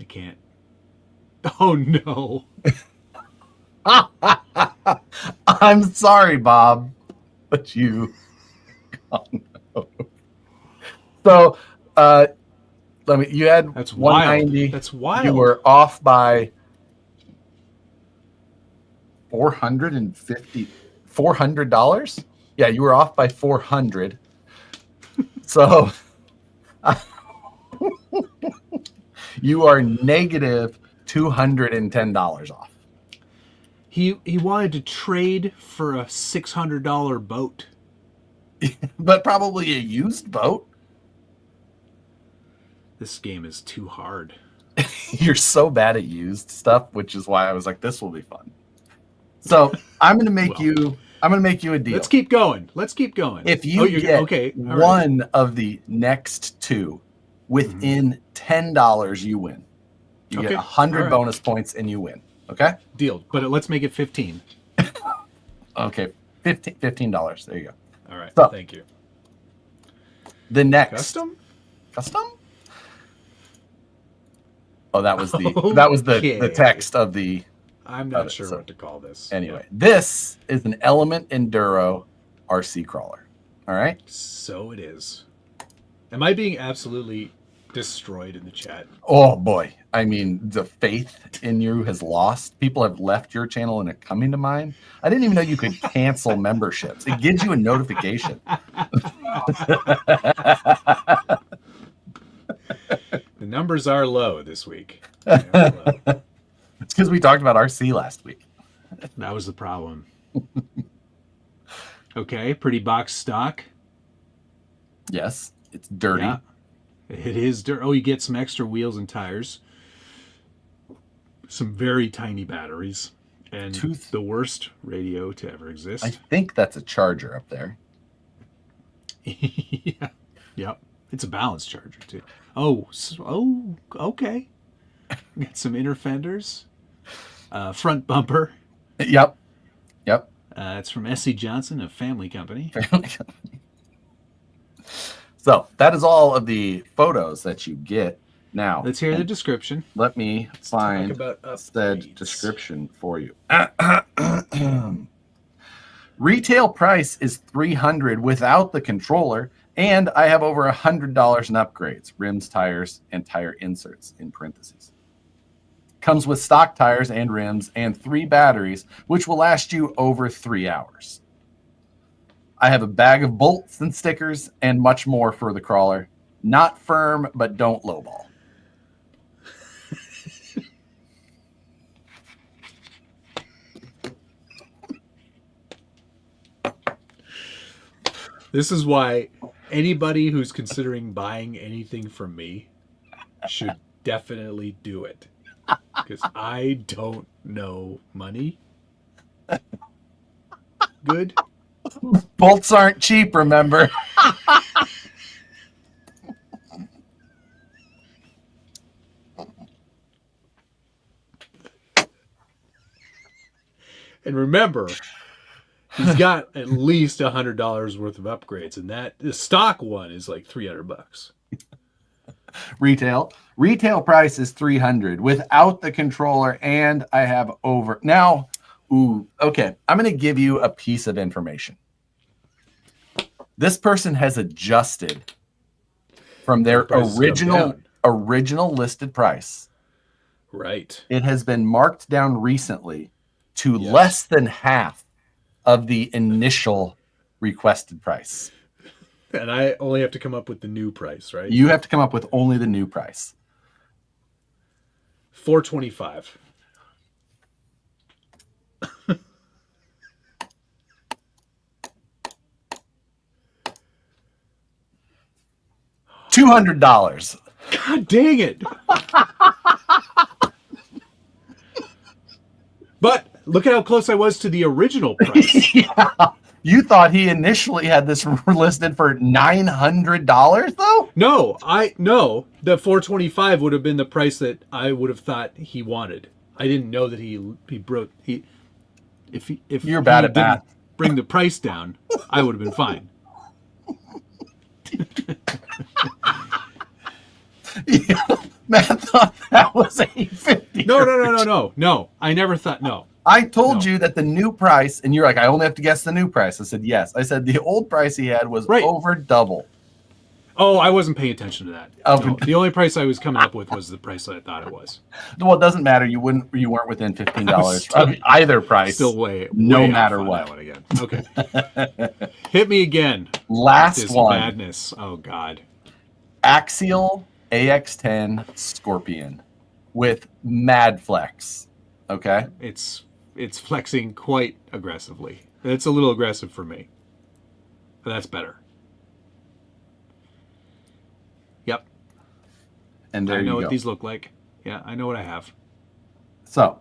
I can't. Oh no. I'm sorry, Bob, but you. Oh, no. So, you had that's 190. Wild. That's wild. You were off by $400. Yeah, you were off by 400. So you are negative $210 off. He wanted to trade for a $600 boat. But probably a used boat. This game is too hard. You're so bad at used stuff, which is why I was like, this will be fun. So I'm gonna make you a deal. Let's keep going. If you get one of the next 2 within $10, you win. You get 100 bonus points and you win. Okay? Deal. But let's make it 15. Okay. $15. There you go. All right. So, thank you. The next custom? Oh, that was the text of the. I'm not sure what to call this. Anyway, this is an Element Enduro RC crawler. All right. So it is. Am I being absolutely destroyed in the chat? Oh boy! I mean, the faith in you has lost. People have left your channel and are coming to mine. I didn't even know you could cancel memberships. It gives you a notification. The numbers are low this week. It's because we talked about RC last week. That was the problem. Okay, pretty box stock. Yes, it's dirty. Yeah, it is dirty. Oh, you get some extra wheels and tires. some very tiny batteries, and Tooth. the worst radio to ever I exist. think that's a charger up there. Yeah. Yep. It's a balance charger too. Oh, okay. Got some inner fenders, front bumper. Yep. It's from S.C. Johnson, a family company. So that is all of the photos that you get. Now, Let's hear the description. let me find about said upgrades. description for you. Retail price is $300 without the controller, and I have over $100 in upgrades, rims, tires, and tire inserts in parentheses. Comes with stock tires and rims and 3 batteries, which will last you over 3 hours. I have a bag of bolts and stickers and much more for the crawler. Not firm, but don't lowball. This is why anybody who's considering buying anything from me should definitely do it. Because I don't know money. Good. Bolts aren't cheap, remember? And remember, he's got at least $100 worth of upgrades, and the stock one is like $300. Retail price is $300 without the controller, and I have over now. Ooh, okay. I'm going to give you a piece of information. This person has adjusted from their original listed price. Right. It has been marked down recently to less than half of the initial requested price. And I only have to come up with the new price, right? You have to come up with only the new price. $425. $200. God dang it. But look at how close I was to the original price. Yeah. You thought he initially had this listed for $900 though? No, the $425 would have been the price that I would have thought he wanted. I didn't know that if you're bad at math. Bring the price down, I would have been fine. Yeah, Matt thought that was $850. No. I never thought no. I told you that the new price, and you're like, I only have to guess the new price. I said yes. I said the old price he had was over double. Oh, I wasn't paying attention to that. Oh. No, the only price I was coming up with was the price I thought it was. Well, it doesn't matter. You weren't within $15 of either price. Still way matter off on what. That one again. Okay. Hit me again. Last this one. Madness. Oh God. Axial AX10 Scorpion with Mad Flex. Okay. It's flexing quite aggressively. It's a little aggressive for me. But that's better. Yep. And there I know you go. what these look like. Yeah, I know what I have. So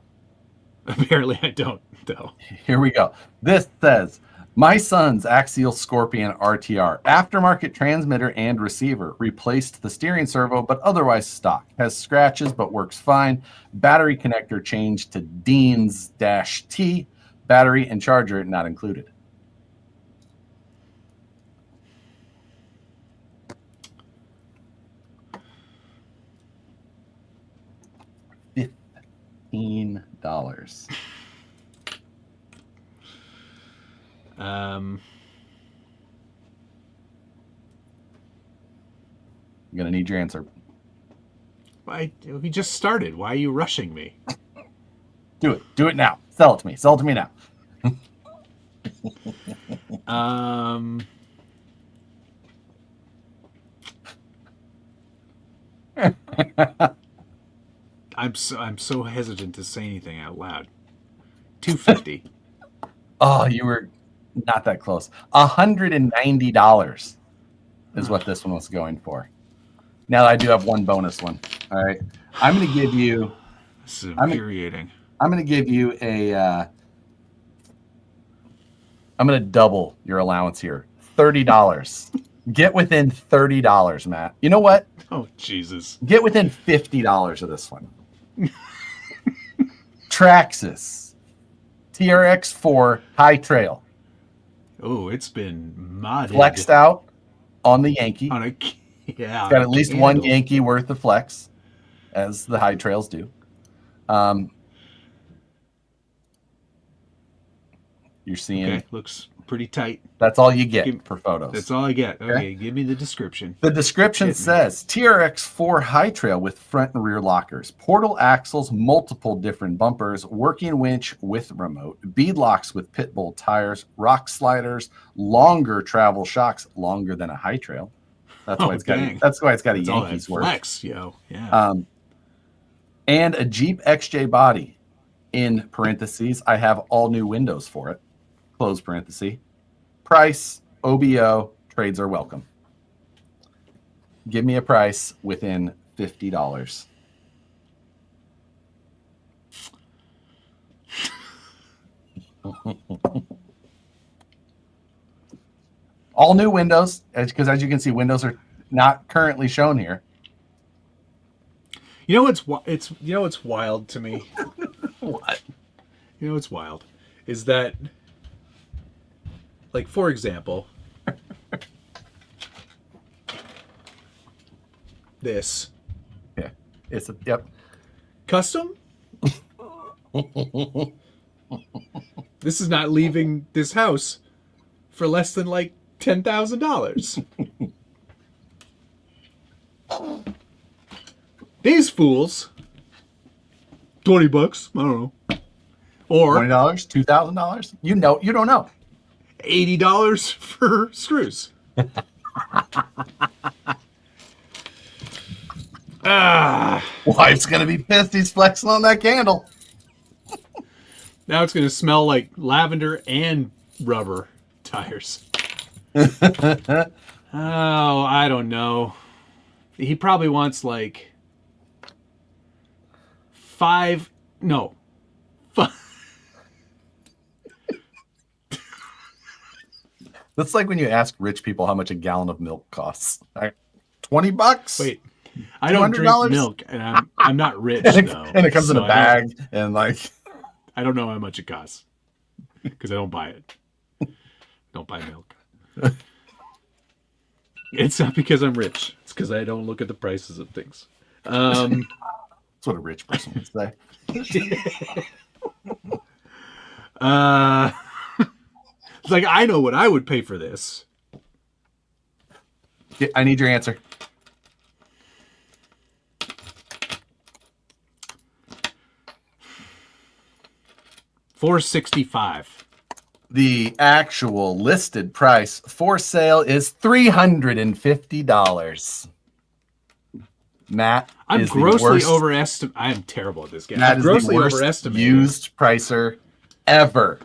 Apparently I don't, though. here we go. This says, my son's Axial Scorpion RTR, aftermarket transmitter and receiver, replaced the steering servo, but otherwise stock. Has scratches, but works fine. Battery connector changed to Deans-T. Battery and charger not included. $15. I'm gonna need your answer. We just started. Why are you rushing me? Do it. Do it now. Sell it to me. Sell it to me now. I'm so hesitant to say anything out loud. $250. Oh, you were not that close. $190 is what this one was going for. Now I do have one bonus one. All right. I'm going to give you This is infuriating. I'm going to give you a. I'm going to double your allowance here. $30. Get within $30, Matt. You know what? Oh, Jesus. Get within $50 of this one. Traxxas TRX4 High Trail. Oh, it's been modded. Flexed out on the Yankee. On a, yeah. It's got at least one Yankee worth of flex, as the High Trails do. You're seeing. Okay, looks pretty tight. That's all you get for photos. That's all I get. Okay, give me the description. The description says TRX4 High Trail with front and rear lockers, portal axles, multiple different bumpers, working winch with remote, bead locks with pit bull tires, rock sliders, longer travel shocks, longer than a High Trail. That's why it's got. That's why it's got a Yankees worth. Flex, yo, yeah. And a Jeep XJ body. In parentheses, I have all new windows for it. Close parenthesis. Price, OBO, trades are welcome. Give me a price within $50. All new windows, because as you can see, windows are not currently shown here. You know what's wild to me? What? You know what's wild is that, like, for example, this. Yeah, it's a yep. Custom. This is not leaving this house for less than like $10,000. These fools, $20. I don't know. Or $20, $2,000. You don't know. $80 for screws. Wife's gonna be pissed. He's flexing on that candle. Now it's gonna smell like lavender and rubber tires. Oh, I don't know. He probably wants like five. That's like when you ask rich people how much a gallon of milk costs. $20. Wait, I don't drink milk, and I'm not rich though. And it comes in a bag, and like I don't know how much it costs because I don't buy it. Don't buy milk. It's not because I'm rich. It's because I don't look at the prices of things. That's what a rich person would say. It's like, I know what I would pay for this. I need your answer. $465. The actual listed price for sale is $350. Matt, I'm grossly overestimating. I am terrible at this game. I'm grossly overestimating. Used pricer ever.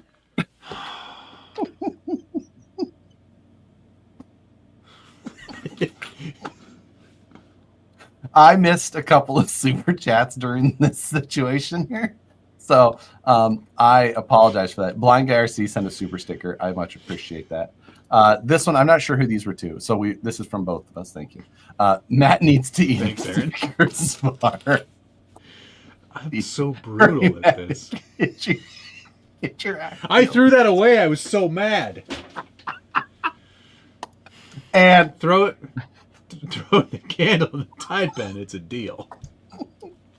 I missed a couple of super chats during this situation here. So I apologize for that. Blind Guy RC sent a super sticker. I much appreciate that. This one, I'm not sure who these were to. So this is from both of us. Thank you. Matt needs to eat. Thanks, Aaron. I'm so brutal at this. I threw that away. I was so mad. And throw the candle in the Tide pen. It's a deal.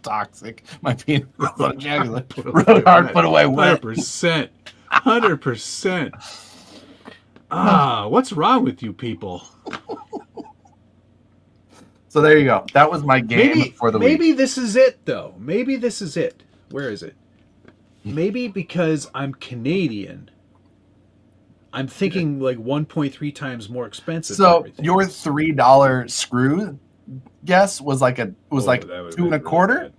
Toxic. My peanut butter ejaculate. Really hard, put away wet. 100%. 100%. What's wrong with you people? So there you go. That was my game for the week. Maybe this is it, though. Maybe this is it. Where is it? Maybe because I'm Canadian, I'm thinking like 1.3 times more expensive. So your $3 screw guess was like two and a quarter.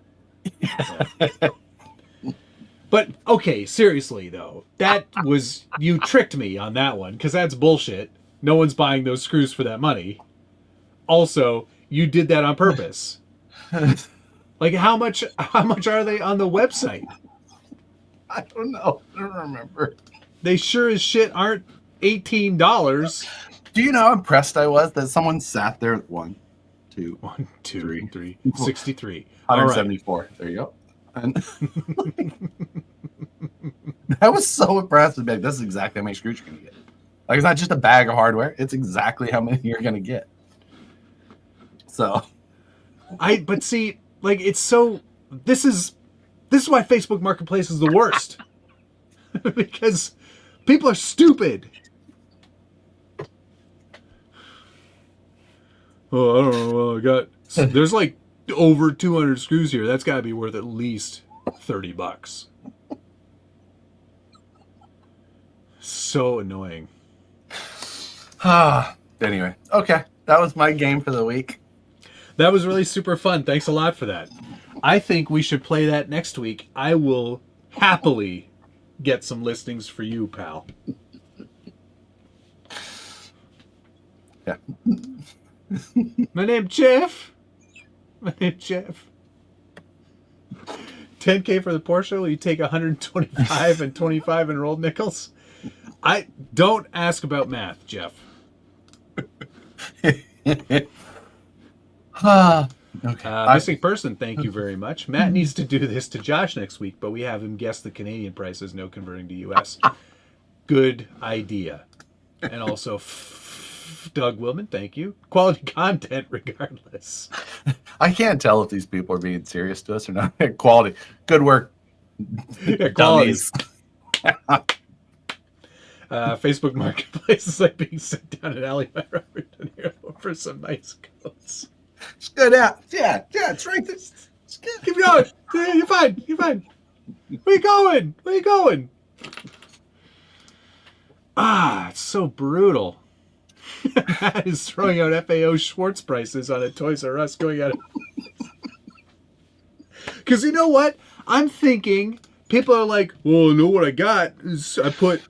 Yeah. But okay, seriously though, you tricked me on that one because that's bullshit. No one's buying those screws for that money. Also, you did that on purpose. Like how much are they on the website? I don't know. I don't remember. They sure as shit aren't $18. Do you know how impressed I was that someone sat there at 1, 2, 1, 2, Three. 3, 63. 174. Right. There you go. And I was so impressed with this is exactly how many screws you're gonna get. Like it's not just a bag of hardware, it's exactly how many you're gonna get. So but see, like it's so this is why Facebook Marketplace is the worst. Because people are stupid. Oh, I don't know. Well, I got there's like over 200 screws here. That's got to be worth at least $30. So annoying. Anyway, okay. That was my game for the week. That was really super fun. Thanks a lot for that. I think we should play that next week. I will happily get some listings for you, pal. Yeah. My name's Jeff. 10K for the Porsche. Will you take 125 and 25 in rolled nickels? I don't ask about math, Jeff. Okay. Missing person, thank you very much. Matt needs to do this to Josh next week, but we have him guess the Canadian prices, no converting to US. Good idea. And also, Doug Willman, thank you. Quality content regardless. I can't tell if these people are being serious to us or not. Quality. Good work. Yeah, quality. Facebook Marketplace is like being sent down an alley by Robert De Niro for some nice coats. It's good out. Yeah, it's right there. It's good. Keep going. Yeah, you're fine. Where you going? It's so brutal. Matt is throwing out FAO Schwartz prices on a Toys R Us going out. Because you know what? I'm thinking people are like, well, know what I got is I put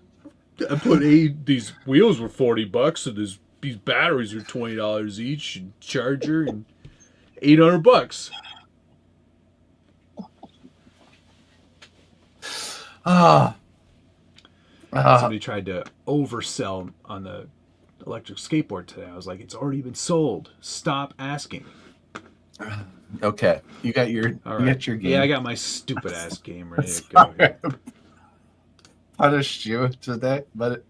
these wheels were $40 and these batteries are $20 each and charger and $800. Somebody tried to oversell on the electric skateboard today. I was like, it's already been sold. Stop asking. Okay, you got your game. Yeah, I got my stupid ass game ready to go. Here. Punished you today, but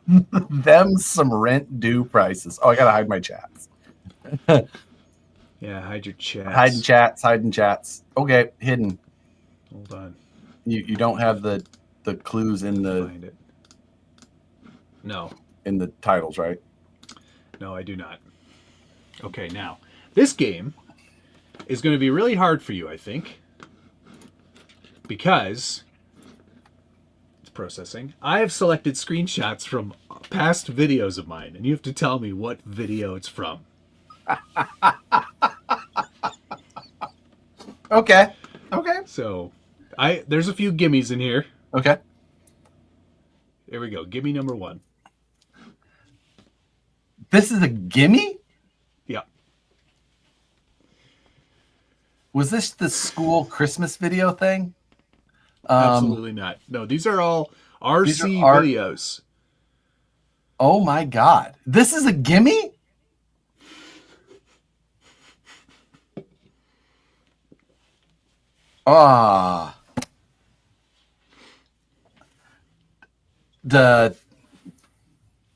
them some rent due prices. Oh, I gotta hide my chats. Yeah, hide your chats. Hiding chats. Okay, hidden. Hold on. You don't have the clues in the Find it. No. In the titles, right? No, I do not. Okay, now this game is going to be really hard for you, I think, because it's processing. I have selected screenshots from past videos of mine, and you have to tell me what video it's from. Okay. So, there's a few gimmies in here. Okay. Here we go. Gimme number 1. This is a gimme? Yeah. Was this the school Christmas video thing? Absolutely not. No, these are all RC videos. Oh my God. This is a gimme?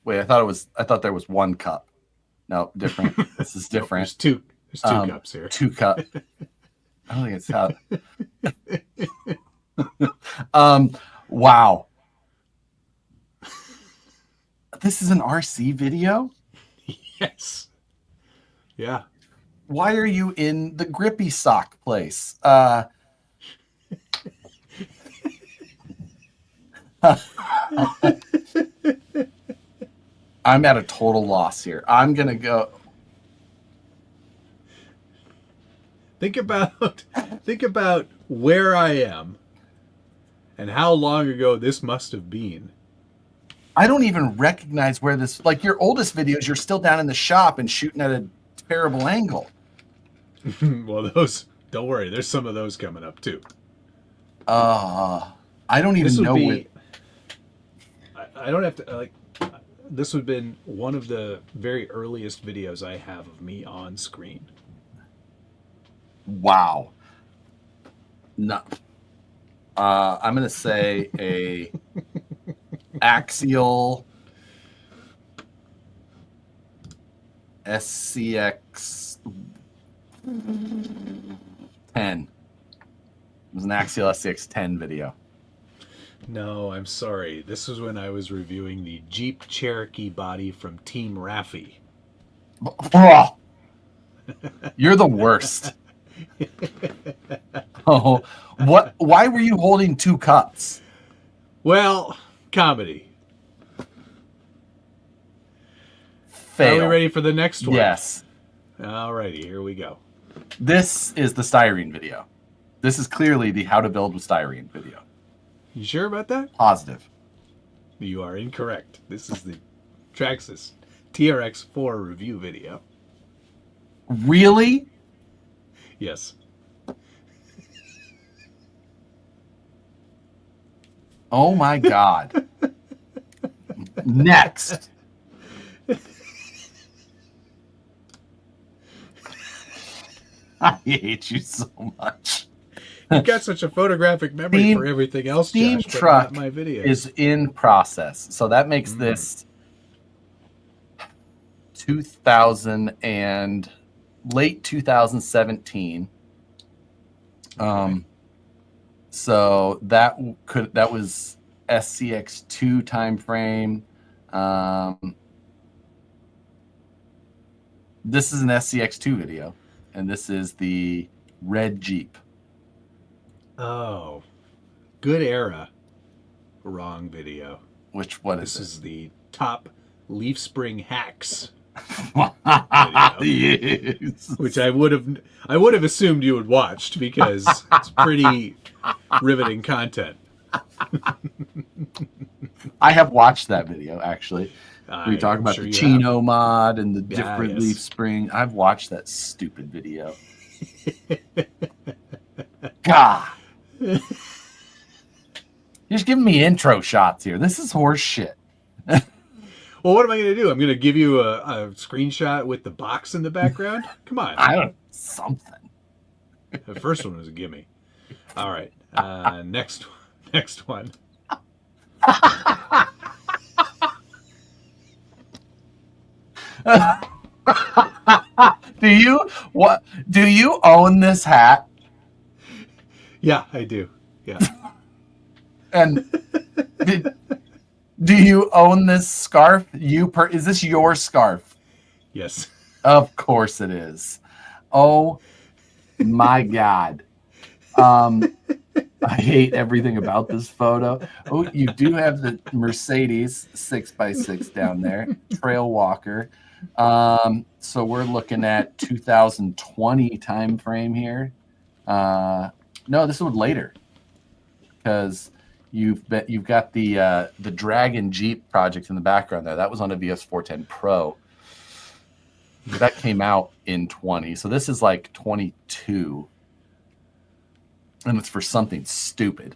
Wait, I thought there was one cup. No, different. This is different. There's two cups here. 2 cup. I don't think it's how. Wow. This is an RC video? Yes. Yeah. Why are you in the grippy sock place? I'm at a total loss here. I'm going to go. Think about where I am and how long ago this must have been. I don't even recognize where this, like your oldest videos, you're still down in the shop and shooting at a terrible angle. Well, those, don't worry, there's some of those coming up too. I don't even This would know be, I don't have to, like, this would have been one of the very earliest videos I have of me on screen. Wow. No. I'm going to say a Axial SCX 10. It was an Axial SCX 10 video. No, I'm sorry. This was when I was reviewing the Jeep Cherokee body from Team Raffi. Oh, you're the worst. Oh, what? Why were you holding two cups? Well, comedy. Fail. Are we ready for the next one? Yes. Alrighty, here we go. This is the styrene video. This is clearly the how to build with styrene video. You sure about that? Positive. You are incorrect. This is the Traxxas TRX4 review video. Really? Yes. Oh my God. Next. I hate you so much. You've got such a photographic memory for everything else, Steam Josh, but Truck not my videos. is in process. So that makes this 2000 and late 2017. So that was SCX2 time frame. This is an SCX2 video, and this is the red Jeep. Oh, good era. Wrong video. What This is is the top leaf spring hacks, Yes. which I would have assumed you had watched because it's pretty riveting content. I have watched that video actually. We talk I'm about sure the you Chino mod and the different yes. leaf spring. I've watched that stupid video. God. You're just giving me intro shots here. This is horse shit. Well, what am I going to do? I'm going to give you a screenshot with the box in the background? Come on. I don't know, something. The first one was a gimme. All right. Next one. Do you own this hat? Yeah, I do. Yeah. And do you own this scarf? Is this your scarf? Yes. Of course it is. Oh my God. I hate everything about this photo. Oh, you do have the Mercedes 6x6 down there, Trail Walker. So we're looking at 2020 time frame here. No, this was later because you've got the Dragon Jeep project in the background there. That was on a VS410 Pro. That came out in 20. So this is like 22. And it's for something stupid.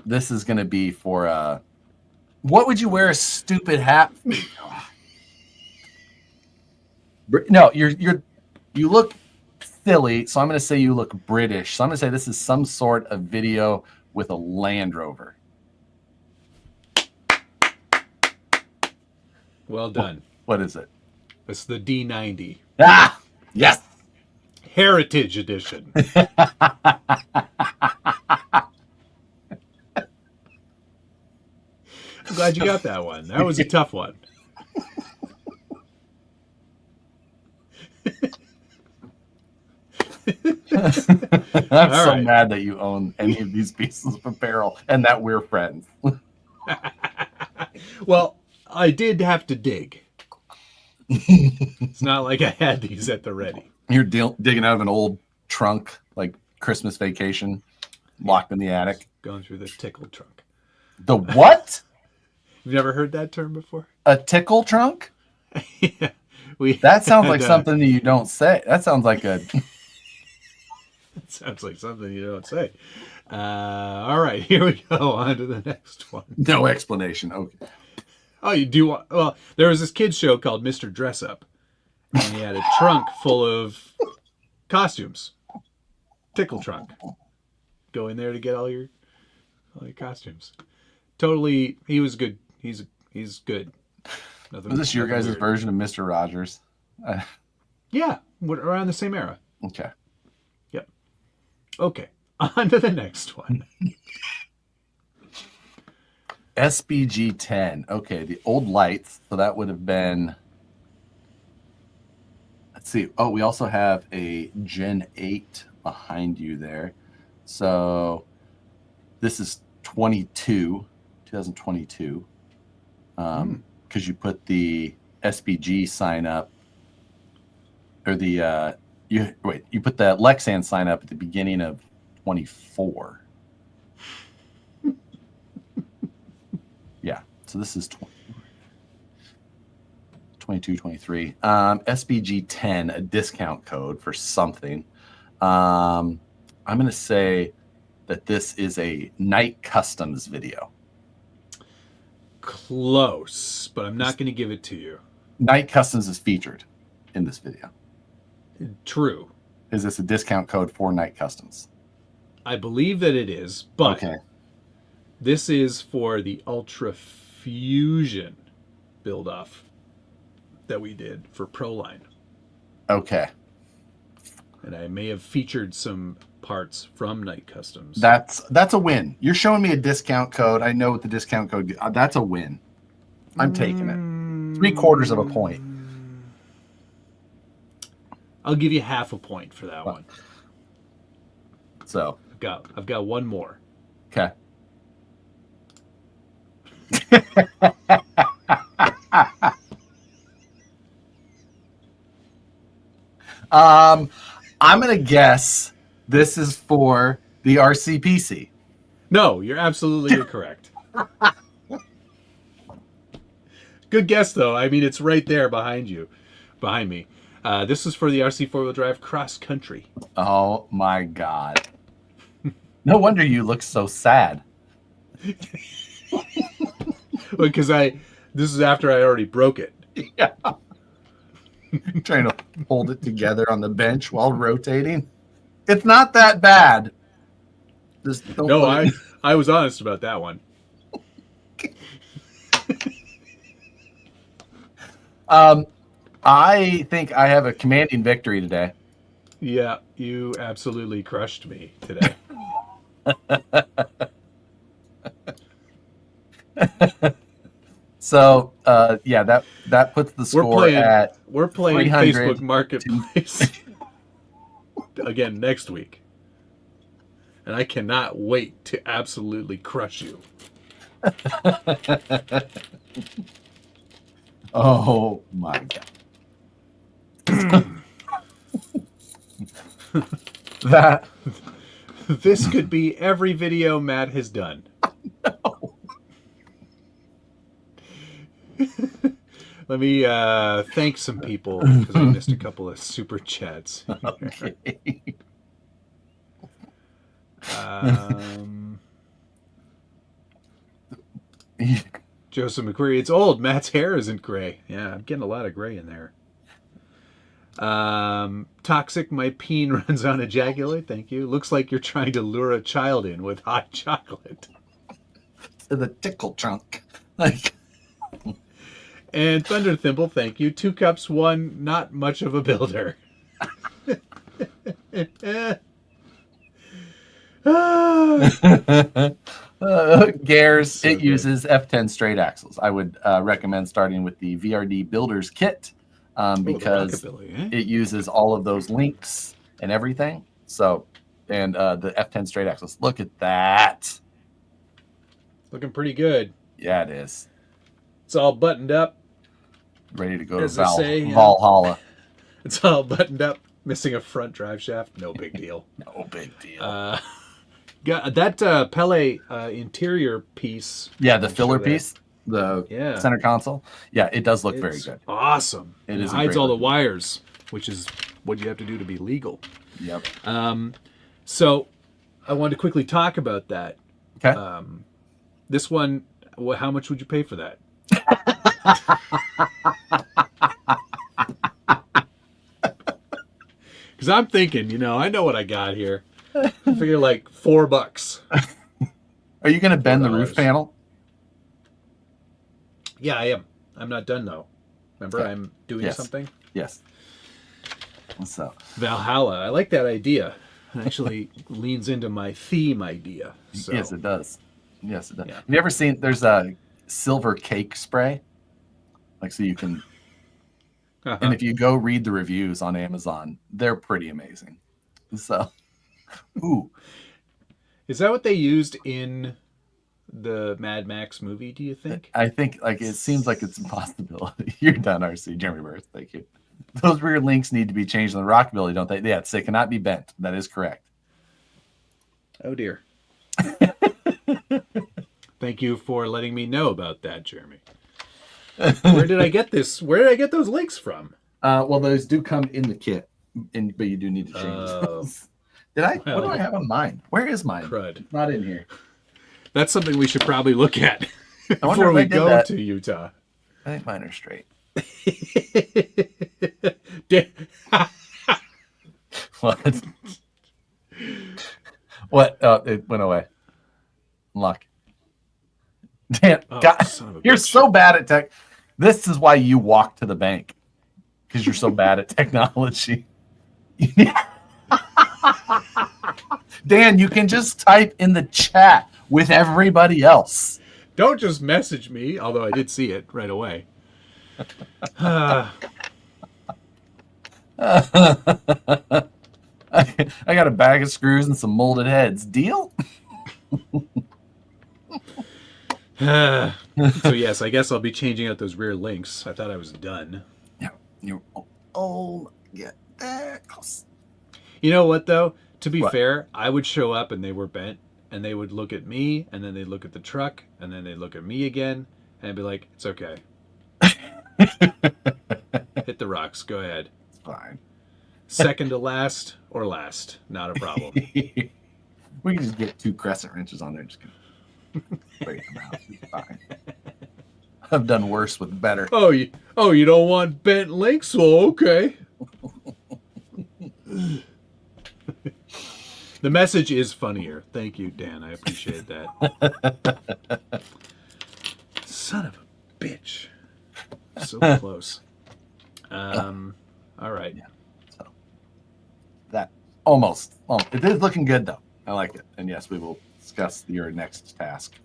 This is going to be for what would you wear a stupid hat? No, you look silly, so I'm going to say you look British. So I'm going to say this is some sort of video with a Land Rover. Well done. What is it? It's the D90. Ah, yes. Heritage Edition. I'm glad you got that one. That was a tough one. I'm so mad that you own any of these pieces of apparel and that we're friends. Well, I did have to dig. It's not like I had these at the ready. You're digging out of an old trunk, like Christmas Vacation, locked in the attic. Going through the tickle trunk. The what? You've never heard that term before? A tickle trunk? Yeah. That sounds like had, something that you don't say. That sounds like a. sounds like something you don't say. All right, here we go. On to the next one. No explanation. Okay. Oh, you do want... Well, there was this kid's show called Mr. Dress Up. And he had a trunk full of costumes. Tickle trunk. Go in there to get all your costumes. Totally, he was good. He's good. Was this your guys' version of Mr. Rogers? Yeah, around the same era. Okay. Yep. Okay, on to the next one. SBG 10. Okay, the old lights. So that would have been. Let's see. Oh, we also have a Gen 8 behind you there. So this is 2022. Because you put the SBG sign up, or the you put the Lexan sign up at the beginning of 24. Yeah, so this is 22, 23. SBG 10, a discount code for something. I'm going to say that this is a Night Customs video. Close, but I'm not going to give it to you. Night Customs is featured in this video. True. Is this a discount code for Night Customs? I believe that it is, but okay. This is for the Ultra Fusion build-off that we did for Proline. Okay. And I may have featured some parts from Night Customs. That's a win. You're showing me a discount code. I know what the discount code. That's a win. I'm taking it. 3/4 of a point. I'll give you half a point for that one. So I've got one more. Okay. I'm gonna guess this is for the RCPC. No, you're absolutely correct. Good guess, though. I mean, it's right there behind me. This is for the RC four-wheel drive cross country. Oh my God! No wonder you look so sad. Because this is after I already broke it. Yeah. Trying to hold it together on the bench while rotating. It's not that bad. Just don't No, I was honest about that one. I think I have a commanding victory today. Yeah, you absolutely crushed me today. So, yeah, that puts the score at we're playing Facebook Marketplace again next week. And I cannot wait to absolutely crush you. Oh my God. This could be every video Matt has done. No. Let me thank some people because I missed a couple of super chats. Okay. Joseph McQuarrie, it's old. Matt's hair isn't gray. Yeah, I'm getting a lot of gray in there. Toxic, my peen runs on ejaculate. Thank you. Looks like you're trying to lure a child in with hot chocolate. To the tickle trunk. Like. And Thunder Thimble, thank you. 2 cups, 1, not much of a builder. Gears, So it good. uses F10 straight axles. I would recommend starting with the VRD Builders Kit because it uses all of those links and everything. So, and the F10 straight axles. Look at that. Looking pretty good. Yeah, it is. It's all buttoned up. Ready to go to As they say, yeah. Valhalla. It's all buttoned up. Missing a front drive shaft. No big deal. No big deal. Got that Pele interior piece. Yeah, the filler piece. the center console. Yeah, it does look very good. Awesome. It hides all the wires, which is what you have to do to be legal. Yep. So I wanted to quickly talk about that. Okay. This one, how much would you pay for that? Because I'm thinking, I know what I got here. I figure like $4. Are you going to bend the roof panel? Yeah, I am. I'm not done though. Remember, I'm doing something. Yes. What's up? Valhalla. I like that idea. It actually leans into my theme idea. So. Yes, it does. Yes, it does. Yeah. Have you ever seen? There's a silver cake spray, like so you can. And if you go read the reviews on Amazon, they're pretty amazing. So, ooh, is that what they used in the Mad Max movie? Do you think? I think it seems like it's a possibility. You're done, RC. Jeremy Burth. Thank you. Those rear links need to be changed on the rockabilly, don't they? Yes, they cannot be bent. That is correct. Oh dear. Thank you for letting me know about that, Jeremy. Where did I get this? Where did I get those links from? Well, those do come in the kit, but you do need to change those. Did I? What do I have on mine? Where is mine? Crud. It's not in here. That's something we should probably look at before we go to Utah. I think mine are straight. What? What? Oh, it went away. Luck. Damn, God, you're so bad at tech. This is why you walk to the bank, because you're so bad at technology. Dan, you can just type in the chat with everybody else. Don't just message me, although I did see it right away. I got a bag of screws and some molded heads. Deal? So yes, I guess I'll be changing out those rear links. I thought I was done. Yeah. Yeah. Close. You know what though? To be fair, I would show up and they were bent, and they would look at me, and then they'd look at the truck, and then they'd look at me again, and I'd be like, "It's okay. Hit the rocks. Go ahead. It's fine. Second to last or last, not a problem." We can just get 2 crescent wrenches on there. Just break them out. It's fine. I've done worse with better. Oh, you don't want bent links? Well, okay. The message is funnier. Thank you, Dan. I appreciate that. Son of a bitch. So close. All right. Yeah. So that almost. Well, it is looking good though. I like it. And yes, we will discuss your next task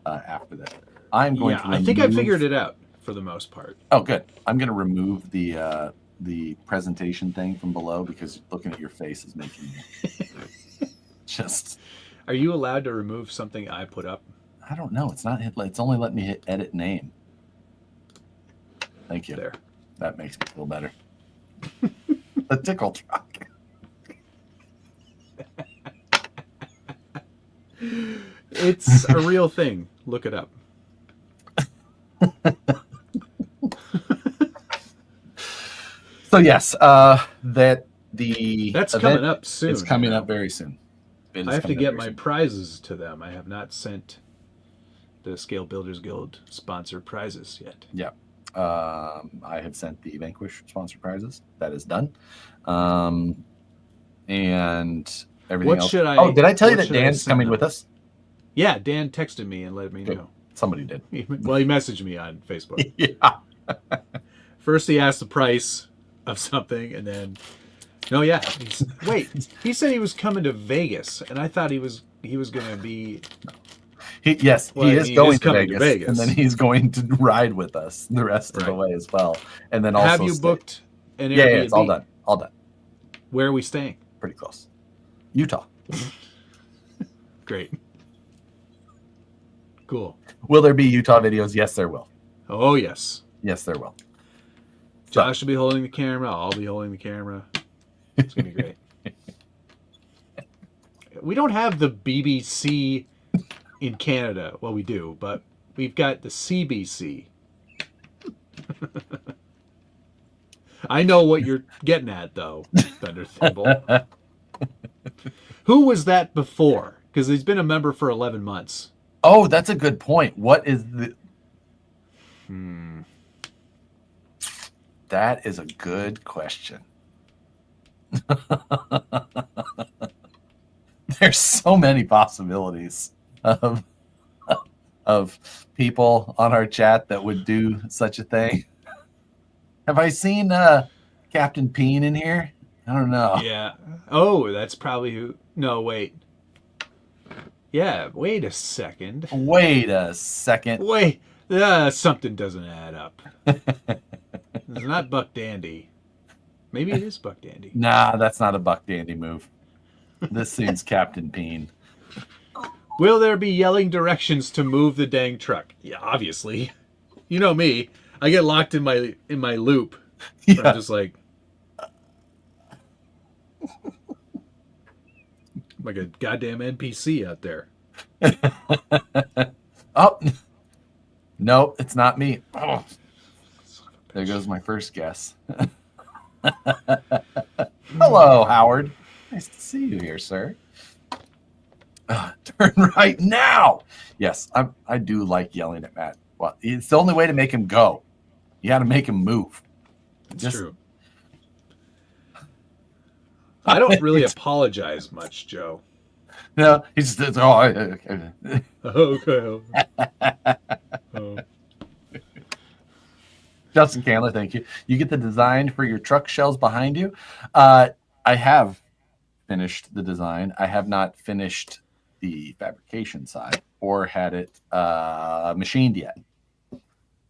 after that. I'm going to. I think I figured it out for the most part. Oh, good. I'm going to remove the presentation thing from below because looking at your face is making me just. Are you allowed to remove something I put up? I don't know. It's not. It's only letting me hit edit name. Thank you. There. That makes me feel better. The tickle truck. It's a real thing. Look it up. So yes, that's coming up soon. It's coming up very soon. I have to get my prizes to them. I have not sent the Scale Builders Guild sponsored prizes yet. Yeah. I have sent the Vanquish sponsored prizes. That is done. And everything else. Did I tell you that Dan's coming with us? Yeah, Dan texted me and let me know. Somebody did. Well, he messaged me on Facebook. Yeah. First he asked the price of something, and then he said he was coming to Vegas, and I thought he was going to be. He is going to Vegas, and then he's going to ride with us the rest of the way as well. And then also, have you booked an Airbnb? Yeah, it's all done. All done. Where are we staying? Pretty close. Utah. Great. Cool. Will there be Utah videos? Yes, there will. Oh, yes. Yes, there will. Josh will be holding the camera. I'll be holding the camera. It's going to be great. We don't have the BBC in Canada. Well, we do, but we've got the CBC. I know what you're getting at, though, Thunder Thimble. Who was that before? Because he's been a member for 11 months. Oh, that's a good point. What is the... That is a good question. There's so many possibilities of people on our chat that would do such a thing. Have I seen Captain Peen in here? I don't know. Yeah. Oh, that's probably who. No, wait. Yeah, wait a second. Wait a second. Wait. Something doesn't add up. It's not Buck Dandy. Maybe it is Buck Dandy. Nah, that's not a Buck Dandy move. This seems Captain Peen. Will there be yelling directions to move the dang truck? Yeah, obviously. You know me. I get locked in my loop. Yeah. I'm just like a goddamn NPC out there. Oh, nope, it's not me. Oh, there goes my first guess. Hello, Howard. Nice to see you here, sir. Turn right now. Yes, I do like yelling at Matt. Well, it's the only way to make him go. You got to make him move. It's true. I don't really apologize much, Joe. No, he's just, Okay. Oh. Justin Candler, thank you. You get the design for your truck shells behind you. I have finished the design. I have not finished the fabrication side or had it machined yet.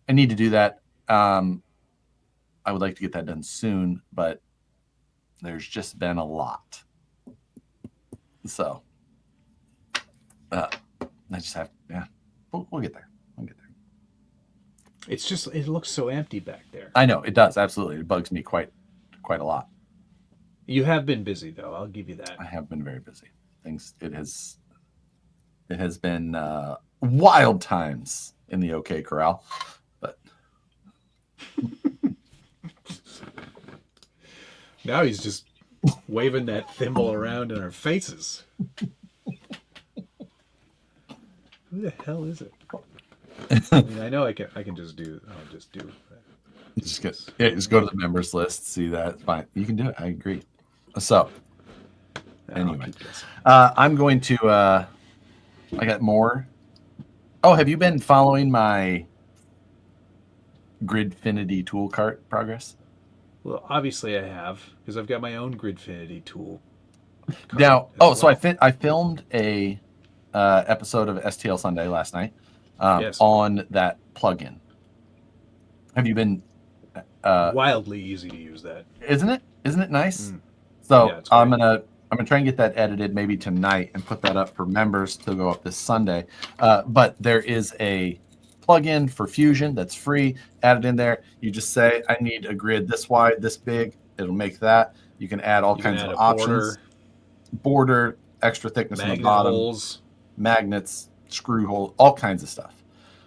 I need to do that. I would like to get that done soon, but there's just been a lot. So I just have, yeah, we'll get there. We'll get there. It looks so empty back there. I know it does. Absolutely. It bugs me quite a lot. You have been busy though. I'll give you that. I have been very busy. It has been wild times in the OK Corral, but now he's just waving that thimble around in our faces. Who the hell is it? I mean, I know I can just do. I'll just do. Just go to the members list. See that? Fine. You can do it. I agree. So anyway, I'm going to. I got more. Oh, have you been following my Gridfinity tool cart progress? Well, obviously I have, because I've got my own Gridfinity tool. Now, so I filmed a episode of STL Sunday last night on that plugin. Have you been wildly easy to use that? Isn't it? Isn't it nice? So yeah, I'm gonna try and get that edited maybe tonight and put that up for members to go up this Sunday. But there is a plugin for Fusion that's free. Add it in there. You just say, I need a grid this wide, this big. It'll make that. You can add all kinds of options. Border, extra thickness on the bottom, holes, magnets, screw holes, all kinds of stuff.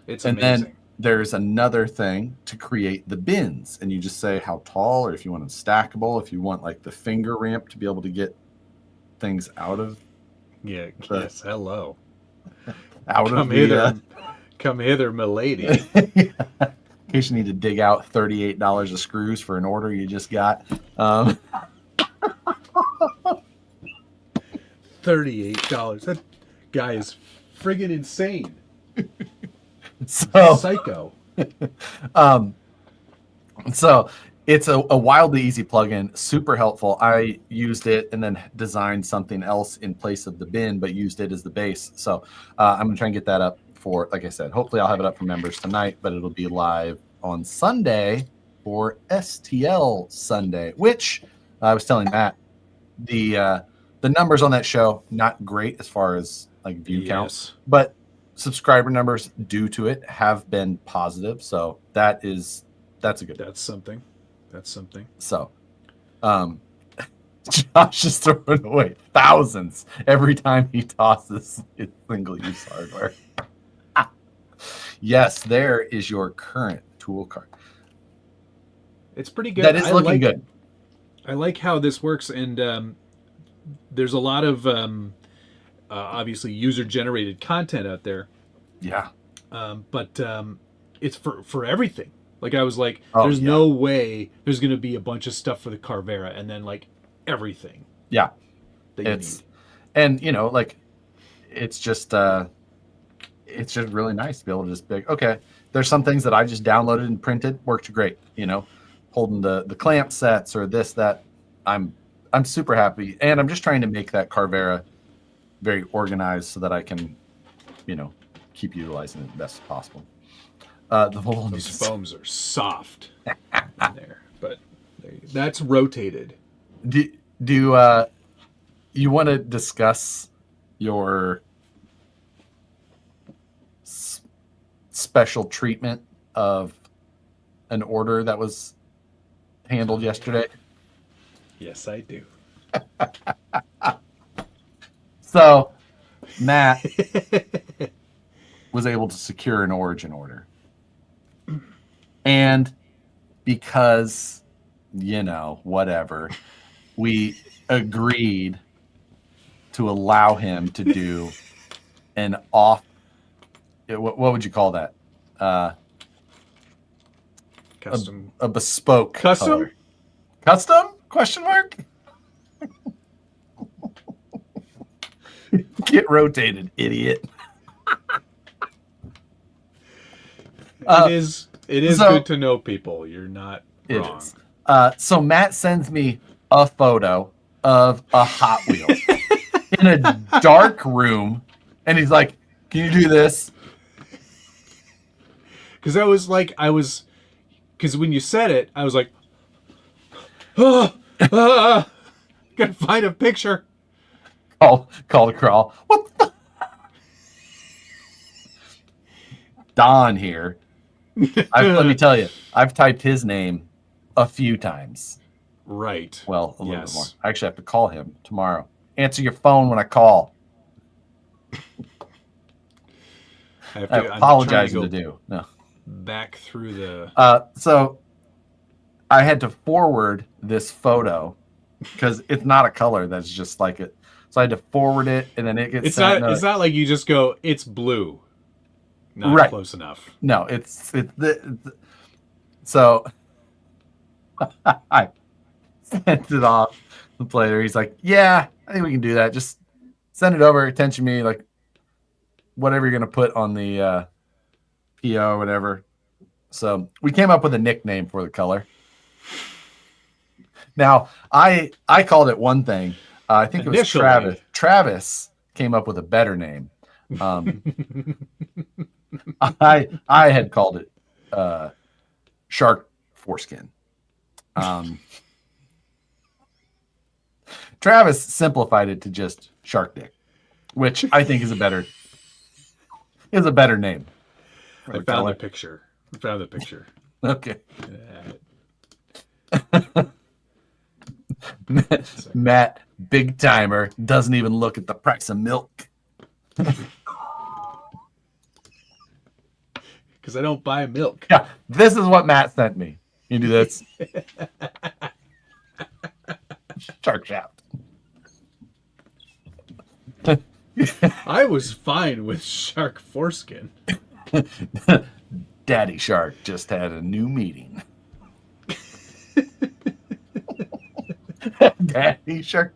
It's amazing. Then there's another thing to create the bins, and you just say how tall, or if you want them stackable, if you want like the finger ramp to be able to get things out of. Yeah. Yes. Hello. Come hither, milady. In case you need to dig out $38 of screws for an order you just got. $38. That guy is friggin' insane. So psycho. So it's a wildly easy plugin, super helpful. I used it and then designed something else in place of the bin, but used it as the base. So I'm gonna try and get that up for, like I said, hopefully I'll have it up for members tonight, but it'll be live on Sunday for STL Sunday, which I was telling Matt, the numbers on that show, not great as far as like view counts, but subscriber numbers due to it have been positive. So that's a good. That's something. So, Josh is throwing away thousands every time he tosses his single-use hardware. Yes, there is your current tool cart. It's pretty good. That is looking good. I like how this works, and there's a lot of obviously user-generated content out there. Yeah. But it's for everything. Like I was like, Oh, there's yeah. no way there's going to be a bunch of stuff for the Carvera, and then like everything. Yeah. That you need. And you know, like it's just really nice to be able to just be like, okay, there's some things that I just downloaded and printed, worked great. You know, holding the clamp sets or this, that. I'm super happy. And I'm just trying to make that Carvera very organized so that I can, you know, keep utilizing it the best possible. The whole Those foams are soft in there, but that's rotated. Do you want to discuss your special treatment of an order that was handled yesterday? Yes, I do. So, Matt was able to secure an origin order. And because, you know, whatever, we agreed to allow him to do an what would you call that? Custom. A bespoke Custom? color. Custom? Question mark? Get rotated, idiot. It is so- good to know people. You're not It wrong. is. So Matt sends me a photo of a Hot Wheel in a dark room, and he's like, "Can you do this?" Because because when you said it, I was like, oh, gotta find a picture. Call the crawl. What the? Don here. Let me tell you, I've typed his name a few times. Right. Well, a little bit more. I actually have to call him tomorrow. Answer your phone when I call. I apologize to do. No. Back through the. So I had to forward this photo because it's not a color that's just like it. So I had to forward it, and then it gets It's sent. it's not like you just go, it's blue. Not right. Close enough. No, it's so I sent it off the player. He's like, "Yeah, I think we can do that. Just send it over. Attention me, like whatever you're gonna put on the PO or whatever." So we came up with a nickname for the color. Now I called it one thing. I think Initially. It was Travis. Travis came up with a better name. I had called it Shark Foreskin. Travis simplified it to just Shark Dick, which I think is a better name. I found the picture. Okay. Yeah. Matt, big timer, doesn't even look at the price of milk. Because I don't buy milk. Yeah, this is what Matt sent me. You do this. Shark shaft. I was fine with shark foreskin. Daddy Shark just had a new meeting. Daddy Shark.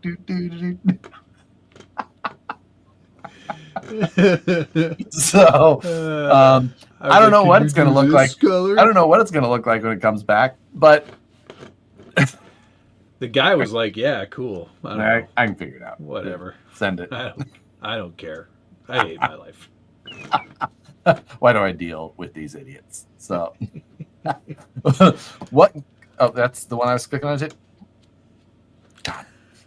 So, I don't know what it's going to look like. I don't know what it's going to look like when it comes back, but the guy was like, "Yeah, cool. I can figure it out. Whatever. Send it. I don't care. I hate my life." Why do I deal with these idiots? So, what? Oh, that's the one I was clicking on. God.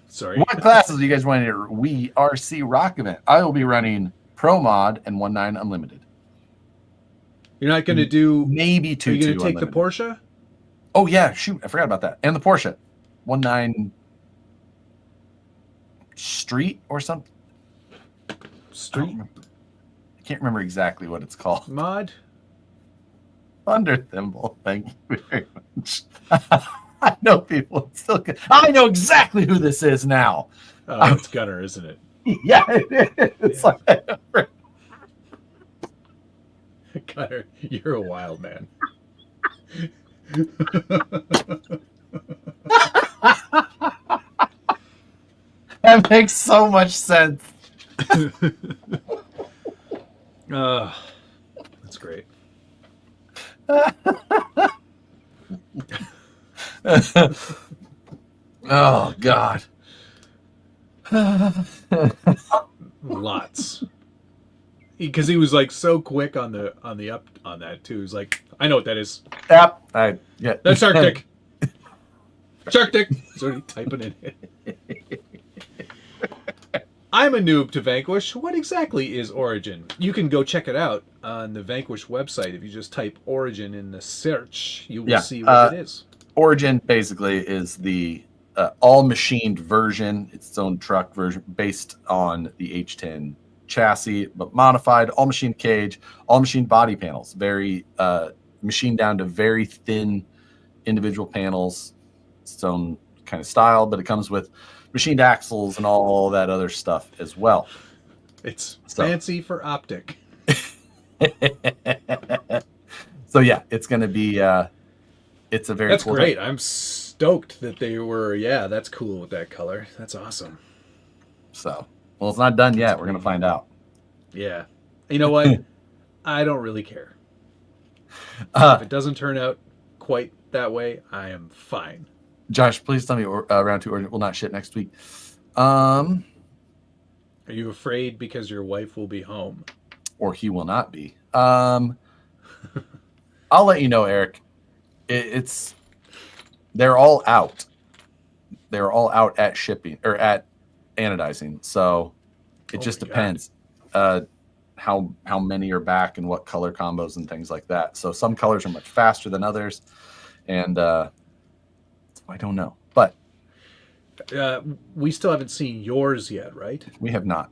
Sorry. What classes do you guys want to We RC Rock event? I will be running Pro Mod and 1.9 Unlimited. You're not going to do maybe 2.2. Are you going to take Unlimited. the Porsche? Oh yeah, shoot! I forgot about that. And the Porsche 1.9 Street or something. Street. I can't remember exactly what it's called. Mod? Thunder Thimble. Thank you very much. I know people still can. I know exactly who this is now. Oh, it's Gunner, isn't it? Yeah, it is. Yeah. Gunner, you're a wild man. That makes so much sense. That's great. Oh God. Lots. Because he was like so quick on the up on that too. He's like, I know what that is. Yep. Yeah. That's Arctic. Arctic. He's already typing in it. I'm a noob to Vanquish. What exactly is Origin? You can go check it out on the Vanquish website. If you just type Origin in the search, you will see what it is. Origin basically is the all-machined version. It's its own truck version based on the H10 chassis, but modified, all-machine cage, all-machine body panels. Very machined down to very thin individual panels. It's its own kind of style, but it comes with machined axles and all that other stuff as well. It's fancy for optic. So yeah, it's going to be it's a very that's cool great thing. I'm stoked that they were that's cool with that color. That's awesome. So well, it's not done yet. We're going to find out. Yeah, you know what? I don't really care if it doesn't turn out quite that way. I am fine. Josh, please tell me round 2 Origin will not ship next week. Are you afraid because your wife will be home? Or he will not be. I'll let you know, Eric. They're all out. They're all out at shipping or at anodizing. So it just depends how many are back and what color combos and things like that. So some colors are much faster than others, and I don't know. But we still haven't seen yours yet, right? we have not.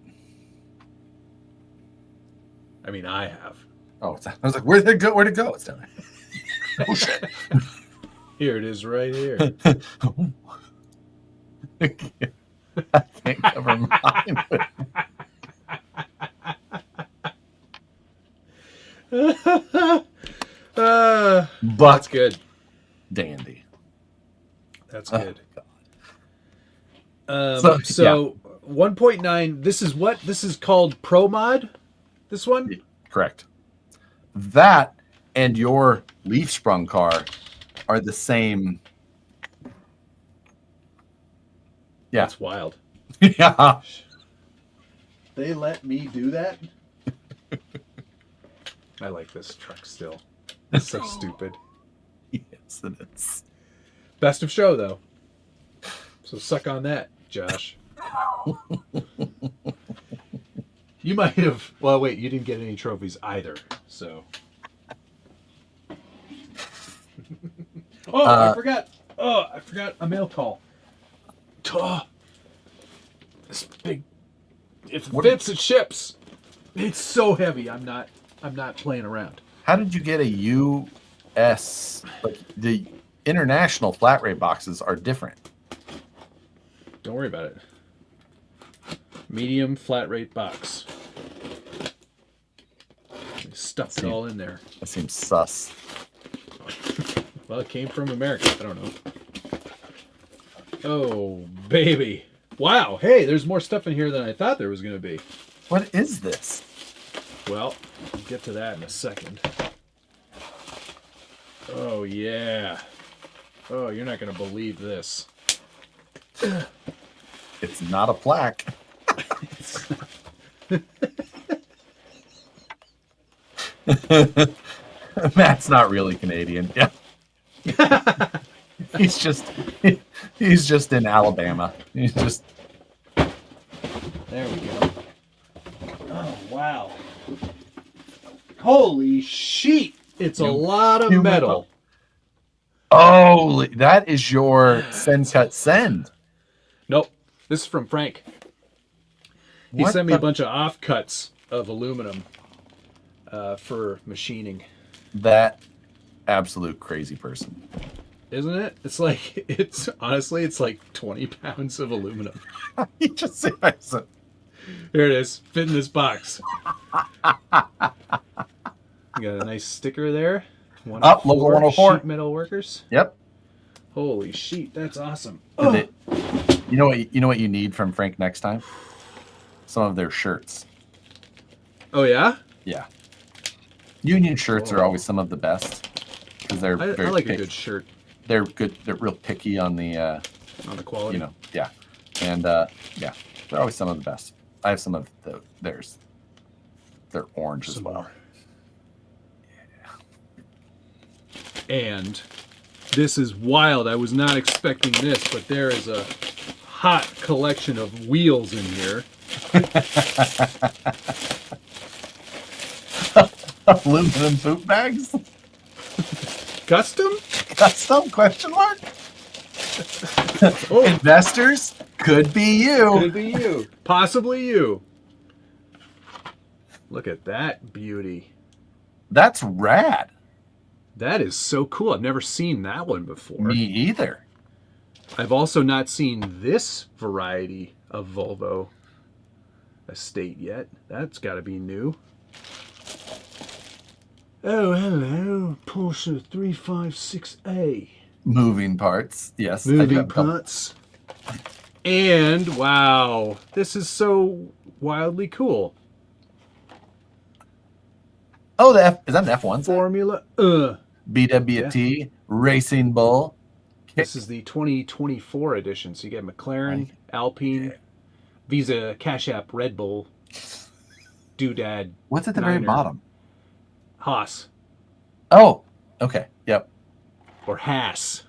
I mean, I have. Oh, I was like, where'd it go? Where'd it go? It's down there. Oh shit! Here it is, right here. I can't cover mine. But that's good. Dandy. That's good. So 1.9. This is what? This is called Pro Mod. This one? Correct. That and your leaf sprung car are the same. Yeah. That's wild. Yeah. They let me do that? I like this truck still. It's so stupid. Yes, it is. Best of show, though. So suck on that, Josh. You might have... Well, wait, you didn't get any trophies either, so... I forgot. Oh, I forgot a mail call. Oh, this big... If it fits, it ships. It's so heavy. I'm not playing around. How did you get a US? Like the international flat rate boxes are different. Don't worry about it. Medium flat rate box. Stuffed it all in there. That seems sus. Well, it came from America. I don't know. Oh, baby. Wow. Hey, there's more stuff in here than I thought there was going to be. What is this? Well, we'll get to that in a second. Oh, yeah. Oh, you're not going to believe this. It's not a plaque. Matt's not really Canadian. Yeah. he's just in Alabama. He's just There we go. Oh, wow. Holy shit. It's a lot of metal. Oh, that is your send cut send. Nope. This is from Frank. He sent me a bunch of offcuts of aluminum. for machining. That absolute crazy person. Isn't it? It's honestly, it's like 20 pounds of aluminum. You just see it. Here it is, fit in this box. You got a nice sticker there. Logo 104. Sheet metal workers. Yep. Holy sheet, that's awesome. You know what you need from Frank next time? Some of their shirts. Oh yeah? Yeah. Union shirts are always some of the best because they're I very like a good shirt. They're good. They're real picky on the quality. Yeah. And yeah, they're always some of the best. I have some of theirs. They're orange as well. More. Yeah. And this is wild. I was not expecting this, but there is a hot collection of wheels in here. Aluminum boot bags? Custom? Custom? Question mark? Oh. Investors? Could be you. Could be you. Possibly you. Look at that beauty. That's rad. That is so cool. I've never seen that one before. Me either. I've also not seen this variety of Volvo estate yet. That's got to be new. Oh, hello. Porsche 356A. Moving parts. Yes. Moving parts. And, wow, this is so wildly cool. Oh, is that an F1? Formula. BWT, Racing Bull. This is the 2024 edition. So you get McLaren, Alpine, Visa, Cash App, Red Bull, Doodad. What's at the very bottom? Haas. Oh, okay. Yep. Or Haas.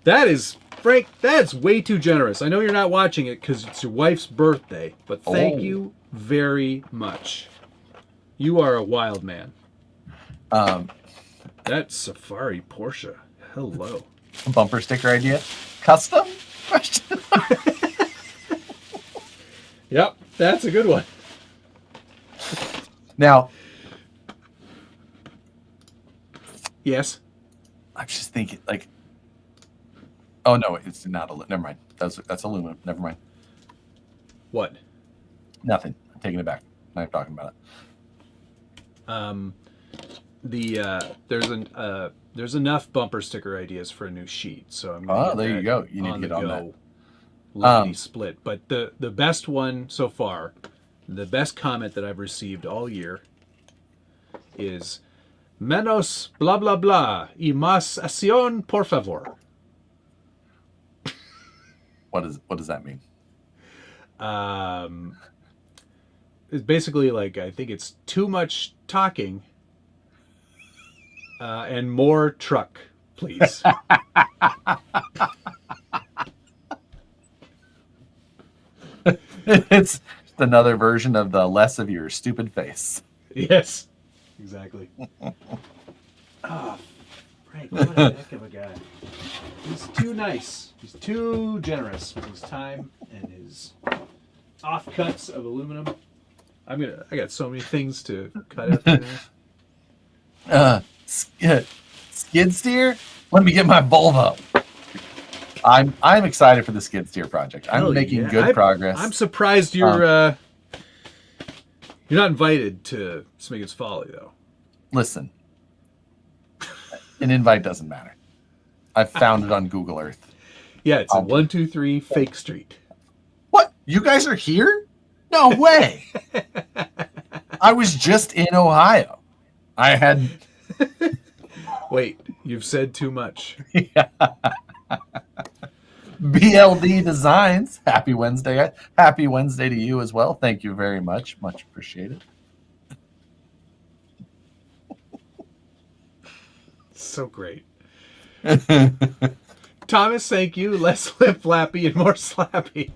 That is, Frank, that's way too generous. I know you're not watching it because it's your wife's birthday, but thank you very much. You are a wild man. That's Safari Porsche. Hello. Bumper sticker idea. Custom? Question. Yep, that's a good one. Now. Yes. I'm just thinking, like. Oh no, it's not aluminum. Never mind. That's aluminum. Never mind. What? Nothing. I'm taking it back. I'm not talking about it. There's enough bumper sticker ideas for a new sheet, so I'm gonna there you go. You need to get on that. Lickety split. But the best one so far, the best comment that I've received all year is menos blah blah blah y más acción por favor. What does that mean? It's basically like, I think it's too much talking and more truck, please. It's another version of the less of your stupid face. Yes, exactly. Oh, Frank, what a heck of a guy. He's too nice. He's too generous with his time and his offcuts of aluminum. I got so many things to cut out there. Skid steer? Let me get my Volvo. I'm excited for the skid steer project. I'm making good progress. I'm surprised you're not invited to Smiggin's Folly, though. Listen, an invite doesn't matter. I found it on Google Earth. Yeah, it's at 123 Fake Street. What? You guys are here? No way. I was just in Ohio. I had. Wait, you've said too much. Yeah. BLD Designs. Happy Wednesday. Happy Wednesday to you as well. Thank you very much. Much appreciated. So great. Thomas, thank you. Less lip flappy and more slappy.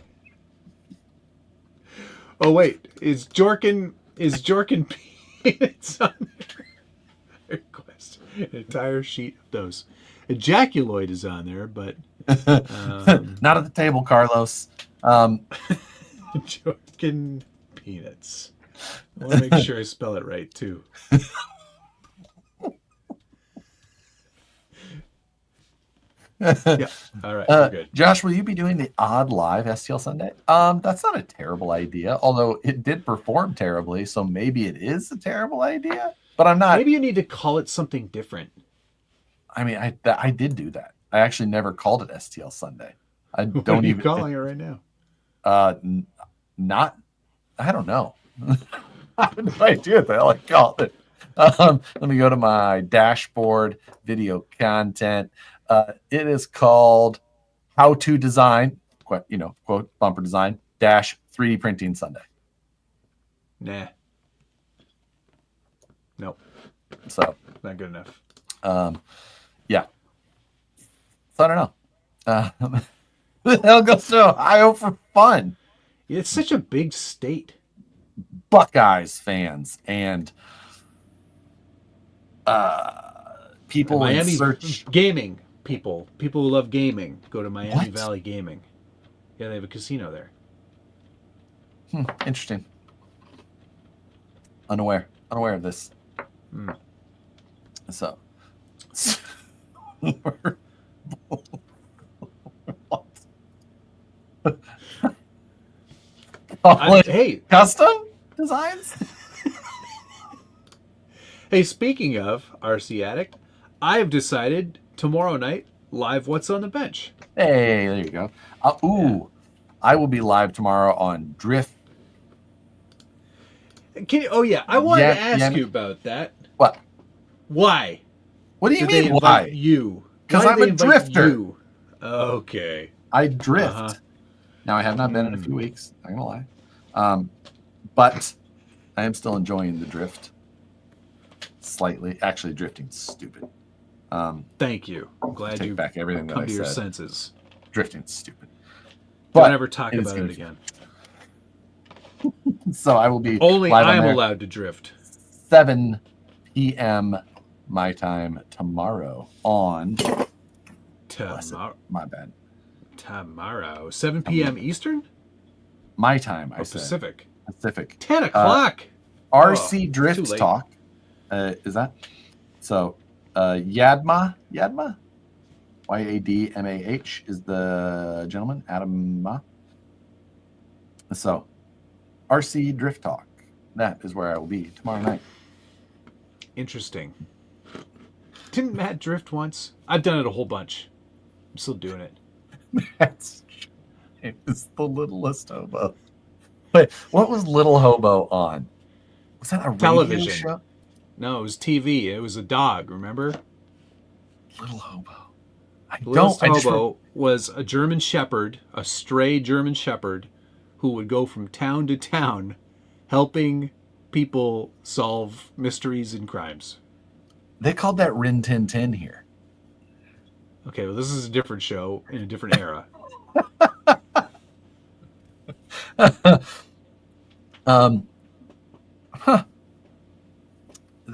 Oh wait, is Jorkin peanuts on there? Request an entire sheet of those. Ejaculoid is on there, but not at the table, Carlos. Jorkin peanuts. I want to make sure I spell it right too. Yeah. All right. We're good. Josh, will you be doing the odd live STL Sunday? That's not a terrible idea, although it did perform terribly, so maybe it is a terrible idea. But I'm not. Maybe you need to call it something different. I mean, I did do that. I actually never called it STL Sunday. I What don't are you even calling it right now? Not. I don't know. I have no idea what the hell I called it. Let me go to my dashboard, video content. It is called How to Design, quote, bumper design, dash 3D printing Sunday. Nah. Nope. So, not good enough. Yeah. So, I don't know. Who the hell goes to Ohio for fun? It's such a big state. Buckeyes fans and people Miami in search gaming people who love gaming go to Miami What? Valley Gaming. Yeah, they have a casino there. Interesting. Unaware of this. So Hey, custom designs. Hey, speaking of RC Addict, I have decided tomorrow night live What's on the Bench. Hey, there you go. I will be live tomorrow on Drift. I wanted to ask you about that. What? Why? What do you Did they mean invite why? you? Because Why I'm did they a invite drifter. you? Okay. I drift. Uh-huh. Now I have not been in a few weeks. Not gonna lie, but I am still enjoying the drift. Slightly, actually, drifting's stupid. Thank you. I'm glad Take you back everything that come I to your said. senses. Drifting's stupid. Don't But ever talk it is about gonna it be again. So I will be Only live I on am there, allowed to drift. 7 p.m. my time tomorrow on. My bad. Tomorrow, 7 p.m. Eastern? My time, I Or said. Pacific? Pacific. 10 o'clock. RC too Drift late. Talk. Is that? So, Yadma? Yadmah is the gentleman. Adam Ma. So, RC Drift Talk. That is where I will be tomorrow night. Interesting. Didn't Matt drift once? I've done it a whole bunch. I'm still doing it. It was the littlest hobo. Wait, what was Little Hobo on? Was that a radio Television. show? No, it was TV. It was a dog, remember? Little Hobo. Little Hobo was a German Shepherd, a stray German Shepherd, who would go from town to town helping people solve mysteries and crimes. They called that Rin Tin Tin here. Okay, well, this is a different show in a different era.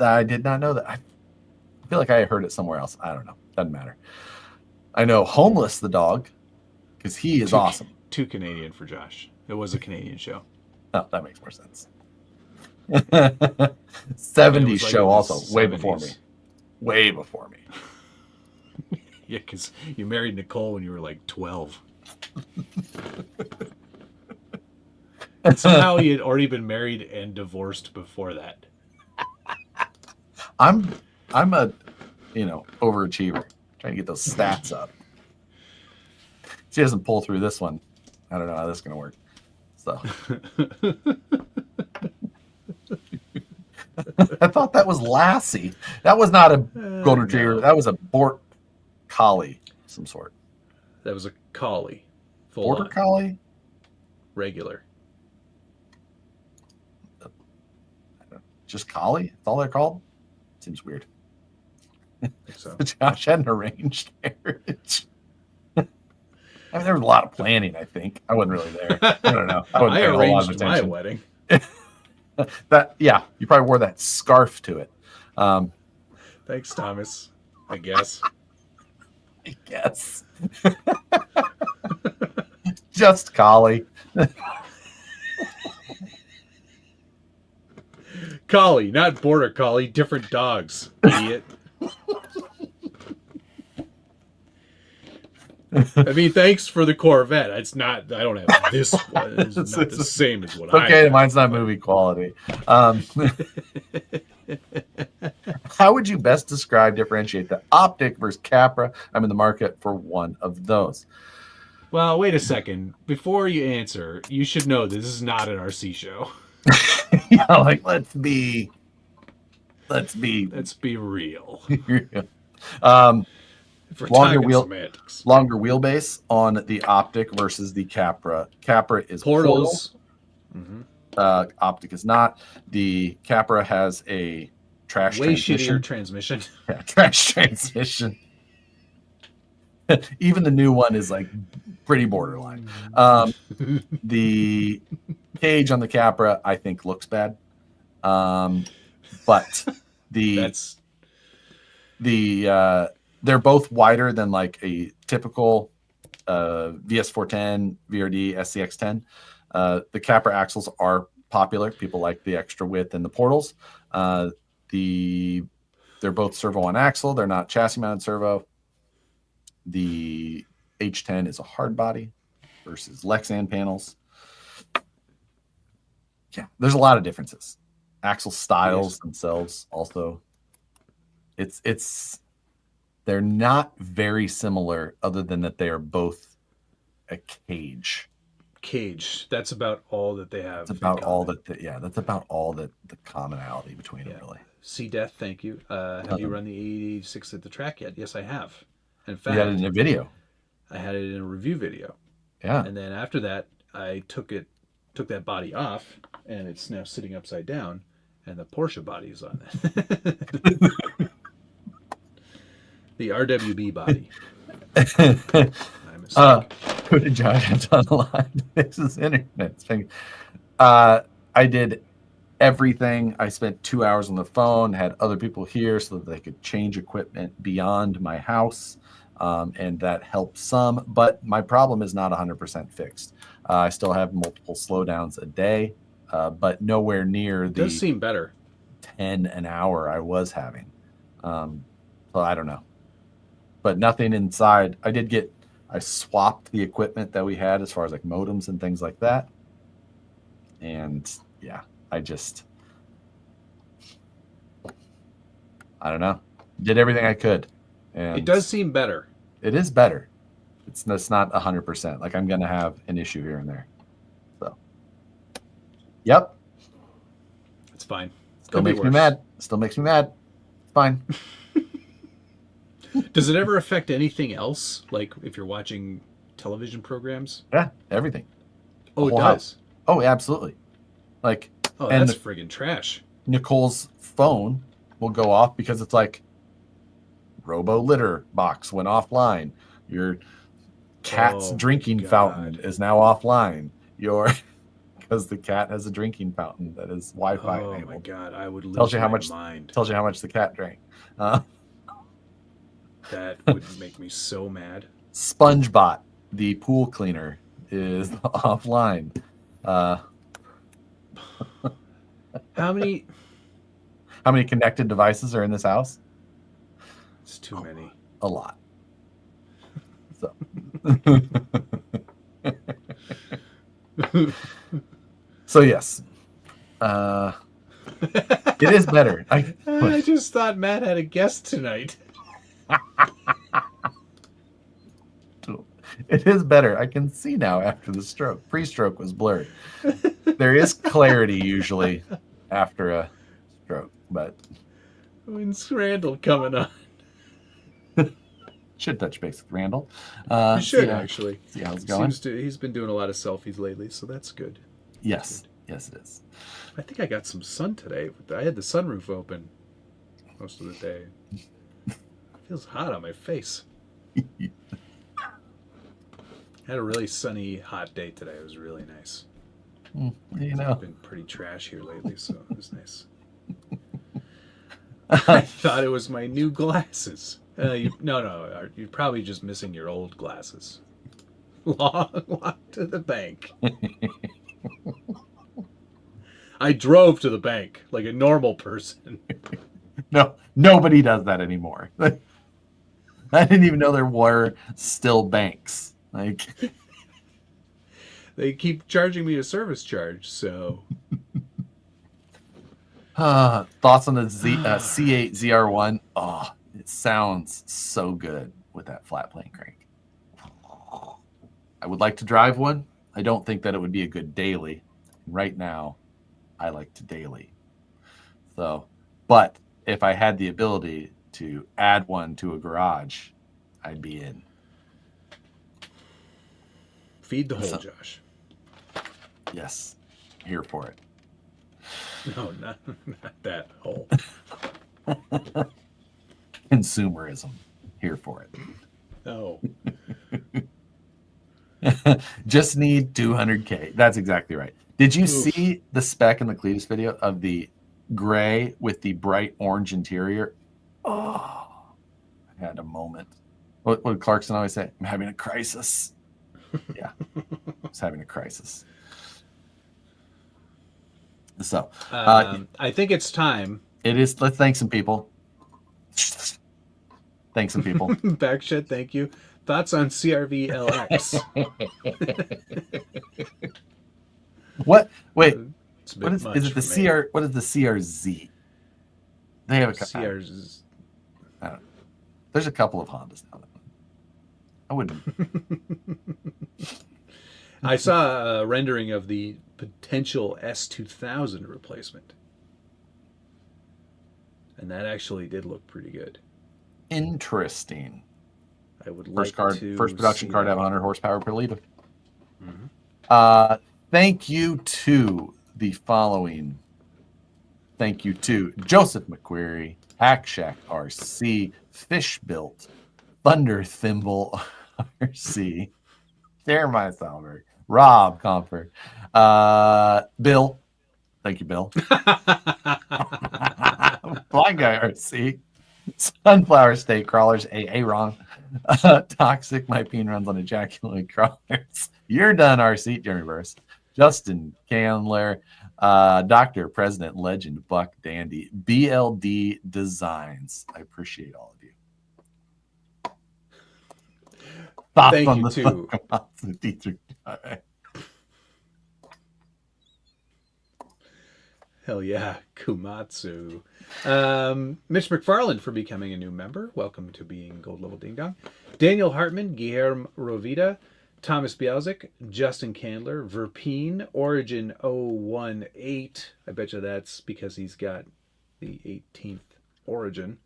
I did not know that. I feel like I heard it somewhere else. I don't know. Doesn't matter. I know Homeless the dog because he is awesome. Too Canadian for Josh. It was a Canadian show. Oh, that makes more sense. 70s show also, way before me. Way before me. Yeah, because you married Nicole when you were like 12. And somehow he had already been married and divorced before that. I'm a overachiever, trying to get those stats up. She doesn't pull through this one. I don't know how this is gonna work. So I thought that was Lassie. That was not a golden retriever. No. That was a Bort Collie of some sort. That was a collie. Border Collie? Regular. Just Collie? That's all they're called? Seems weird. I think so. Josh had an arranged marriage. I mean, there was a lot of planning, I think. I wasn't really there. I don't know. I arranged my wedding. You probably wore that scarf to it. Thanks, Thomas. I guess. Just Collie. Collie, not border collie. Different dogs, idiot. I mean, thanks for the Corvette. It's not. I don't have this one. It's not the same as what I okay, have. mine's not movie quality. How would you best differentiate the Optic versus Capra? I'm in the market for one of those. Well, wait a second. Before you answer, you should know this is not an RC show. Yeah, like let's be real. Longer wheelbase on the Optic versus the Capra. Capra is portals. Mm-hmm. Optic is not. The Capra has a trash shittier transmission. Yeah, trash transmission. Even the new one is like pretty borderline. The cage on the Capra, I think, looks bad. But they're both wider than like a typical VS410, VRD, SCX10. The Capra axles are popular. People like the extra width and the portals. They're both servo on axle. They're not chassis mounted servo. The H10 is a hard body versus Lexan panels. Yeah, there's a lot of differences. Axle styles themselves also. They're not very similar other than that they are both a cage. That's about all that they have. That's about all that that's about all that the commonality between them really. C-Death, thank you. Have you run the 86 at the track yet? Yes, I have. In fact, you had it in a video. I had it in a review video. Yeah. And then after that, I took that body off, and it's now sitting upside down, and the Porsche body is on it. The RWB body. Put a giant on the line. This is internet. I did everything. I spent 2 hours on the phone, had other people here so that they could change equipment beyond my house. And that helped some, but my problem is not 100% fixed. I still have multiple slowdowns a day, but nowhere near it does seem better 10 an hour I was having. So I don't know, but nothing inside. I swapped the equipment that we had as far as like modems and things like that. And yeah, I don't know. Did everything I could. And it does seem better. It is better. It's not 100%. Like I'm going to have an issue here and there. So, yep. It's fine. Still makes me mad. It's fine. Does it ever affect anything else? Like if you're watching television programs? Yeah, everything. Oh, it does? House. Oh, absolutely. Like, that's friggin' trash. Nicole's phone will go off because it's like, Robo litter box went offline. Your cat's drinking fountain is now offline. Because the cat has a drinking fountain that is Wi-Fi enabled. Oh my god, I would lose tells you how my much, mind. Tells you how much the cat drank. That would make me so mad. SpongeBot, the pool cleaner, is offline. How many connected devices are in this house? It's too many. A lot. So. So yes. It is better. I just thought Matt had a guest tonight. It is better. I can see now after the stroke. Pre-stroke was blurry. There is clarity usually after a stroke, but when's Randall coming on? Should touch base with Randall. You should actually. See how it's going. He's been doing a lot of selfies lately, so that's good. Yes. Yes, it is. I think I got some sun today. I had the sunroof open most of the day. It feels hot on my face. Had a really sunny, hot day today. It was really nice. It's been pretty trash here lately, so it was nice. I thought it was my new glasses. No, you're probably just missing your old glasses. Long walk to the bank. I drove to the bank like a normal person. No, nobody does that anymore. I didn't even know there were still banks. Like, They keep charging me a service charge, so thoughts on the C8 ZR1? Oh, it sounds so good with that flat plane crank. I would like to drive one. I don't think that it would be a good daily. Right now, I like to daily. So, but if I had the ability to add one to a garage, I'd be in. feed the hole, Josh. Yes, here for it. No, not that hole. Consumerism, here for it. No. Just need 200K. That's exactly right. Did you Oof. see the spec in the Cletus video of the gray with the bright orange interior? Oh, I had a moment. What did Clarkson always say? I'm having a crisis. Yeah, I was having a crisis. So, I think it's time. it is. Let's thank some people. Thank some people. Backshed, thank you. Thoughts on CRV LX? What? Wait. It's a What bit is much it? The for me. CR? What is the CRZ? They have a CR's. There's a couple of Hondas now. I wouldn't. I saw a rendering of the potential S2000 replacement, and that actually did look pretty good. Interesting. I would like to First production see car to that. have 100 horsepower per liter. Mhm. Thank you to the following. Thank you to Joseph McQuarrie, Hack Shack RC, Fish Built, Thunder Thimble RC, Jeremiah Salberg, Rob Comfort, Bill. Thank you, Bill. Blind Guy RC, Sunflower State Crawlers, Ron, Toxic, my peen runs on ejaculate crawlers. You're done, RC, Jeremy Burris, Justin Candler, Dr. President Legend, Buck Dandy, BLD Designs. I appreciate all of you. Thoughts Thank on you, the too. D3. Hell yeah, Kumatsu. Mitch McFarland for becoming a new member. Welcome to being Gold Level Ding Dong. Daniel Hartman, Guilherme Rovita, Thomas Bialzik, Justin Candler, Verpine, Origin 018. I bet you that's because he's got the 18th Origin.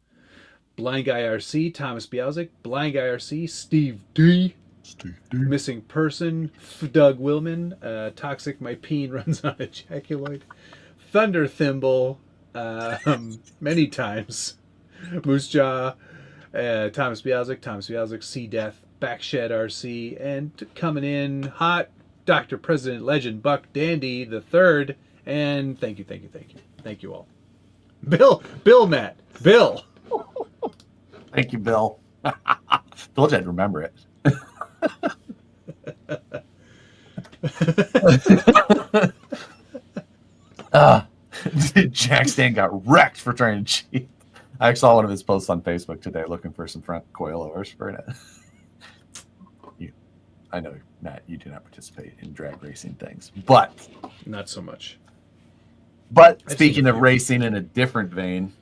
Blind Guy RC, Thomas Bialzik, Blind Guy RC, Steve D. Missing Person, Doug Willman, Toxic, my peen runs on ejaculate. Thunder Thimble, many times. Moose Jaw, Thomas Bialzik, Sea Death, Backshed RC, and coming in hot, Dr. President Legend, Buck Dandy the Third, and thank you all. Bill Matt, Bill. Thank you, Bill. Told you I'd remember it. Jack Stan got wrecked for trying to cheat. I saw one of his posts on Facebook today looking for some front coilovers for it. I know, Matt, you do not participate in drag racing things, but Not so much. But speaking of racing in a different vein,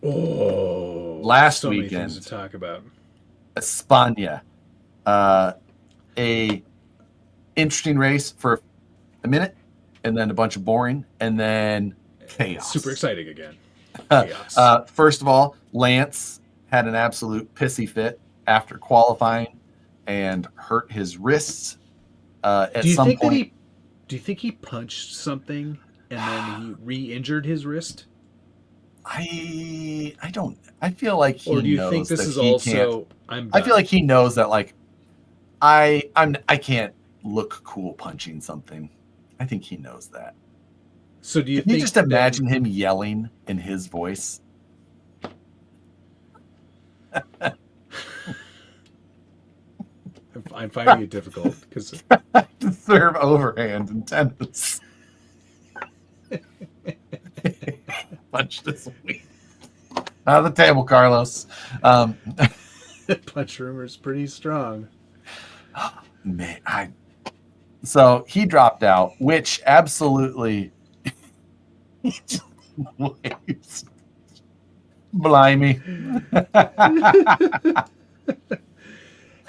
last so many weekend, things to talk about. España, a interesting race for a minute, and then a bunch of boring, and then chaos. Super exciting again. Chaos. First of all, Lance had an absolute pissy fit after qualifying and hurt his wrists at some point. Do you think he punched something and then he re-injured his wrist? I don't. I feel like he knows. Or do you think this is also? I feel like he knows that like I can't look cool punching something. I think he knows that. So do you? Can you just imagine him yelling in his voice? I'm finding it difficult because to serve overhand in tennis. Punch this week. Out of the table, Carlos. Punch rumor's pretty strong. Man, so he dropped out, which absolutely waves. Blimey.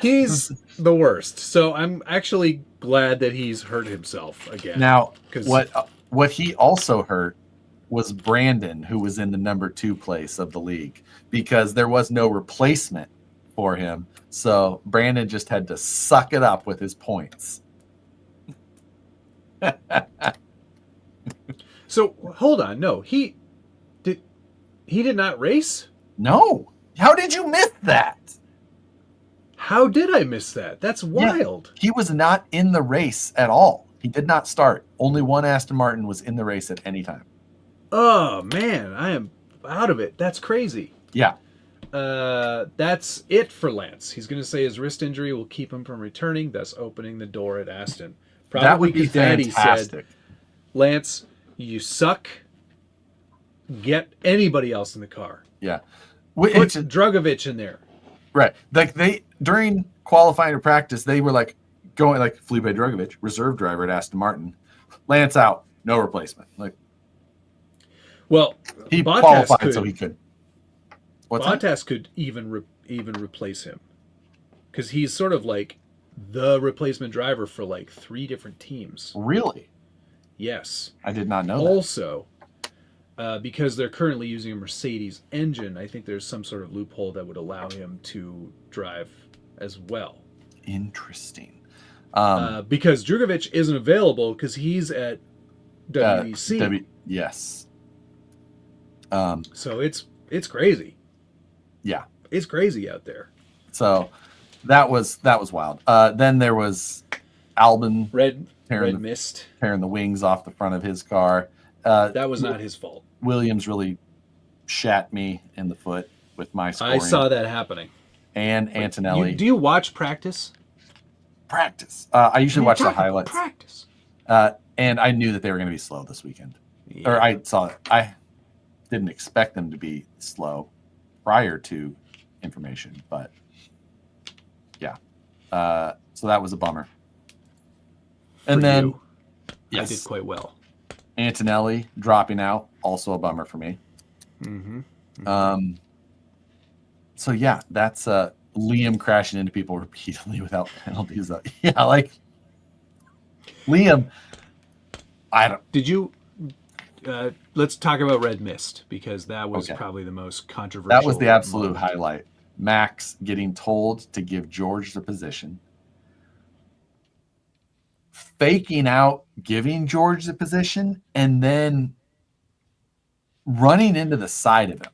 He's the worst. So I'm actually glad that he's hurt himself again. Now, what he also hurt was Brandon, who was in the number 2 place of the league, because there was no replacement for him. So Brandon just had to suck it up with his points. So hold on. No, he did not race? No. How did you miss that? How did I miss that? That's wild. Yeah, he was not in the race at all. He did not start. Only one Aston Martin was in the race at any time. Oh, man. I am out of it. That's crazy. Yeah. That's it for Lance. He's going to say his wrist injury will keep him from returning, thus opening the door at Aston. Probably that would be his daddy fantastic. said, Lance, you suck. Get anybody else in the car. Yeah. Put Drugovich in there. Right. Like during qualifying or practice, they were like going like Felipe Drugovich, reserve driver at Aston Martin. Lance out, no replacement. Like, well, he Bottas qualified so he could. Bottas could even replace him, because he's sort of like the replacement driver for like 3 different teams. Really? Yes. I did not know also, because they're currently using a Mercedes engine, I think there's some sort of loophole that would allow him to drive as well. Interesting. Because Drugovich isn't available because he's at WEC. Yes. So it's crazy. Yeah. It's crazy out there. So that was wild. Then there was Albon Red Mist tearing the wings off the front of his car. That was not his fault. Williams really shat me in the foot with my scoring. I saw that happening. And Antonelli. Do you watch practice? Practice. I usually watch the highlights. Practice. And I knew that they were going to be slow this weekend. Yeah. Or I saw it. I didn't expect them to be slow prior to information, but yeah. So that was a bummer. And then I did quite well. Antonelli dropping out, also a bummer for me. Mm-hmm. So yeah, that's Liam crashing into people repeatedly without penalties. Yeah, like Liam. I don't. Did you? Let's talk about Red Mist, because that was probably the most controversial. That was the absolute highlight. Max getting told to give George the position, faking out giving George the position, and then running into the side of him.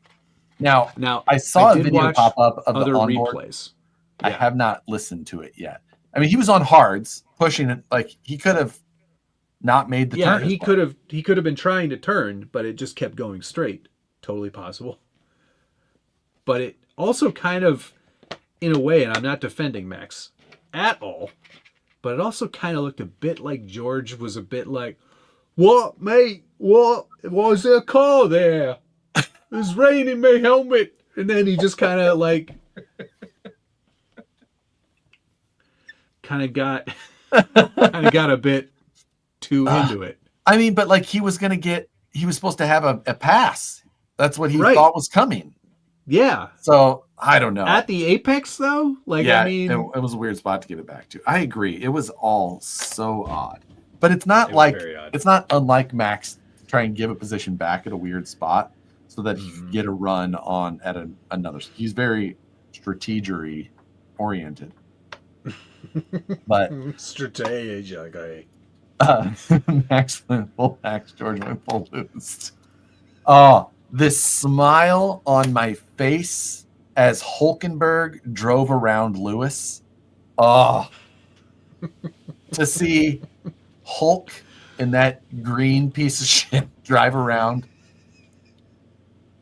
Now I saw a video pop up of the onboard. Replays. I have not listened to it yet. I mean, he was on hards, pushing it. Like, he could have not made the turn. Yeah, he could have been trying to turn, but it just kept going straight. Totally possible. But it also kind of, in a way, and I'm not defending Max at all, but it also kind of looked a bit like George was a bit like, "What, mate? What? Was there a car there? There's rain in my helmet." And then he just kind of like, got a bit too into it. I mean, but like he was supposed to have a pass. That's what he thought was coming. Yeah. So I don't know. At the apex, though, I mean, it was a weird spot to give it back to. I agree. It was all so odd, but it's not unlike Max try and give a position back at a weird spot so that he can get a run on at another. He's very strategery oriented. But strategy. Max went full max, George went full boost. Oh, this smile on my face as Hulkenberg drove around Lewis. Oh, to see Hulk in that green piece of shit drive around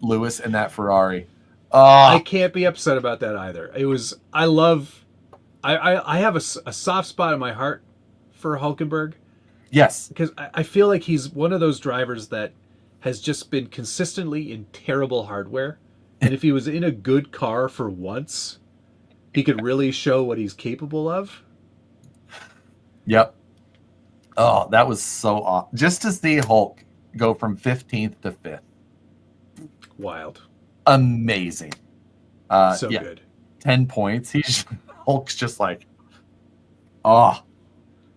Lewis in that Ferrari. I can't be upset about that either. I have a soft spot in my heart for Hulkenberg. Yes. Because I feel like he's one of those drivers that has just been consistently in terrible hardware. And if he was in a good car for once, he could really show what he's capable of. Yep. Oh, that was so awesome. Just to see Hulk go from 15th to 5th. Wild. Amazing. So good. 10 points. Hulk's just like, oh,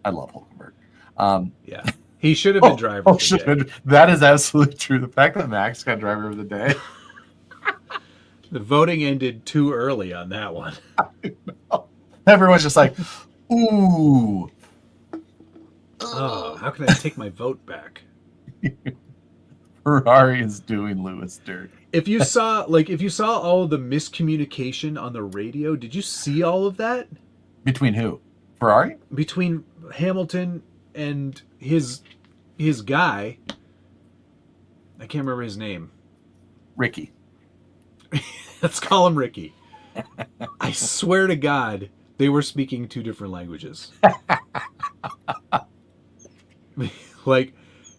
I love Hulkenberg. Yeah. He should have been driver of the day. That is absolutely true. The fact that Max got driver of the day. The voting ended too early on that one. Everyone's just like, ooh. Oh, how can I take my vote back? Ferrari is doing Lewis dirty. If you saw all of the miscommunication on the radio, did you see all of that? Between who? Ferrari? Between Hamilton and his guy. I can't remember his name. Ricky. Let's call him Ricky. I swear to God, they were speaking two different languages. Like,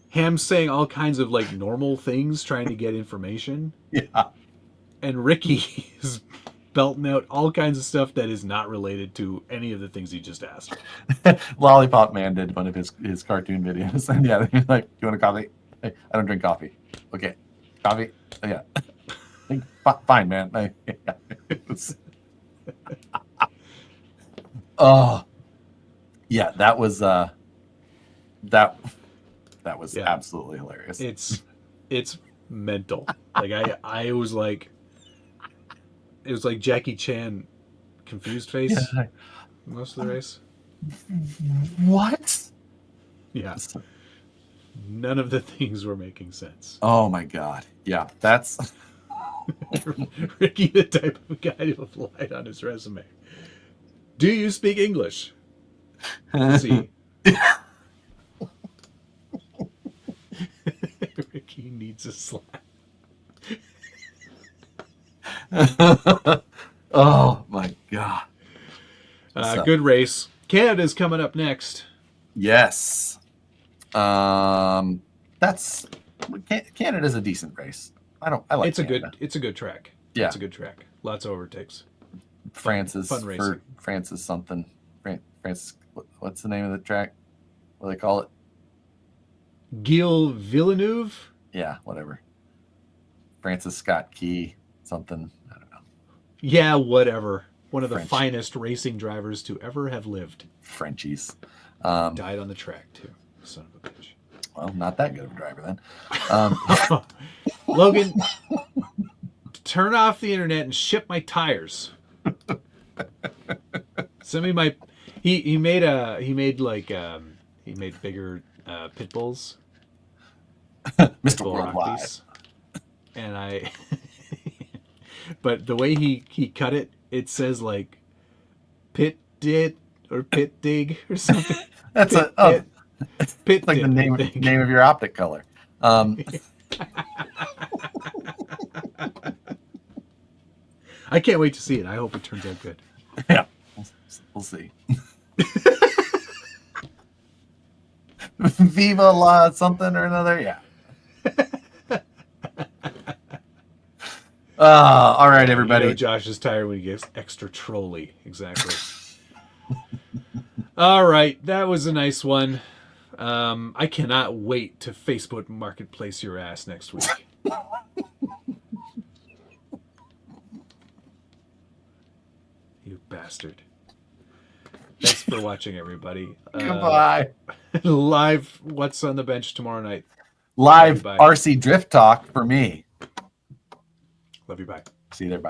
Ham saying all kinds of like normal things, trying to get information. Yeah. And Ricky is belting out all kinds of stuff that is not related to any of the things he just asked. Lollipop Man did one of his cartoon videos. And yeah, he's like, "Do you want a coffee?" Hey, I don't drink coffee. Okay. Coffee? Oh, yeah. Fine, man. Oh. Yeah, that was absolutely hilarious. It's mental. Like I was like, it was like Jackie Chan confused face most of the race. What? Yeah. None of the things were making sense. Oh my God. Yeah, that's Ricky, the type of guy to have lied on his resume. Do you speak English? See. Ricky needs a slap. Oh my God. Good race. Canada's coming up next. Yes. Canada's a decent race. I like it's Canada. It's a good track. Yeah. It's a good track. Lots of overtakes. France is something. France, what's the name of the track? What do they call it? Gilles Villeneuve? Yeah, whatever. Francis Scott Key, something. I don't know. Yeah, whatever. One of the French. finest racing drivers to ever have lived. Frenchies. Died on the track, too. Son of a bitch. Well, not that good of a driver, then. Logan, turn off the internet and ship my tires. Send me my... He made bigger pit bulls. Mr. Worldwide. And but the way he cut it, it says like pit dit or pit dig or something. That's pit like dit, the name of your optic color. I can't wait to see it. I hope it turns out good. Yeah, we'll see. Viva la something or another, yeah. All right, everybody. You know Josh is tired when he gets extra trolly. Exactly. All right, that was a nice one. I cannot wait to Facebook Marketplace your ass next week. You bastard. Thanks for watching, everybody. Goodbye. Live What's on the Bench tomorrow night. Live RC Drift Talk for me. Love you, bye. See you there, bye.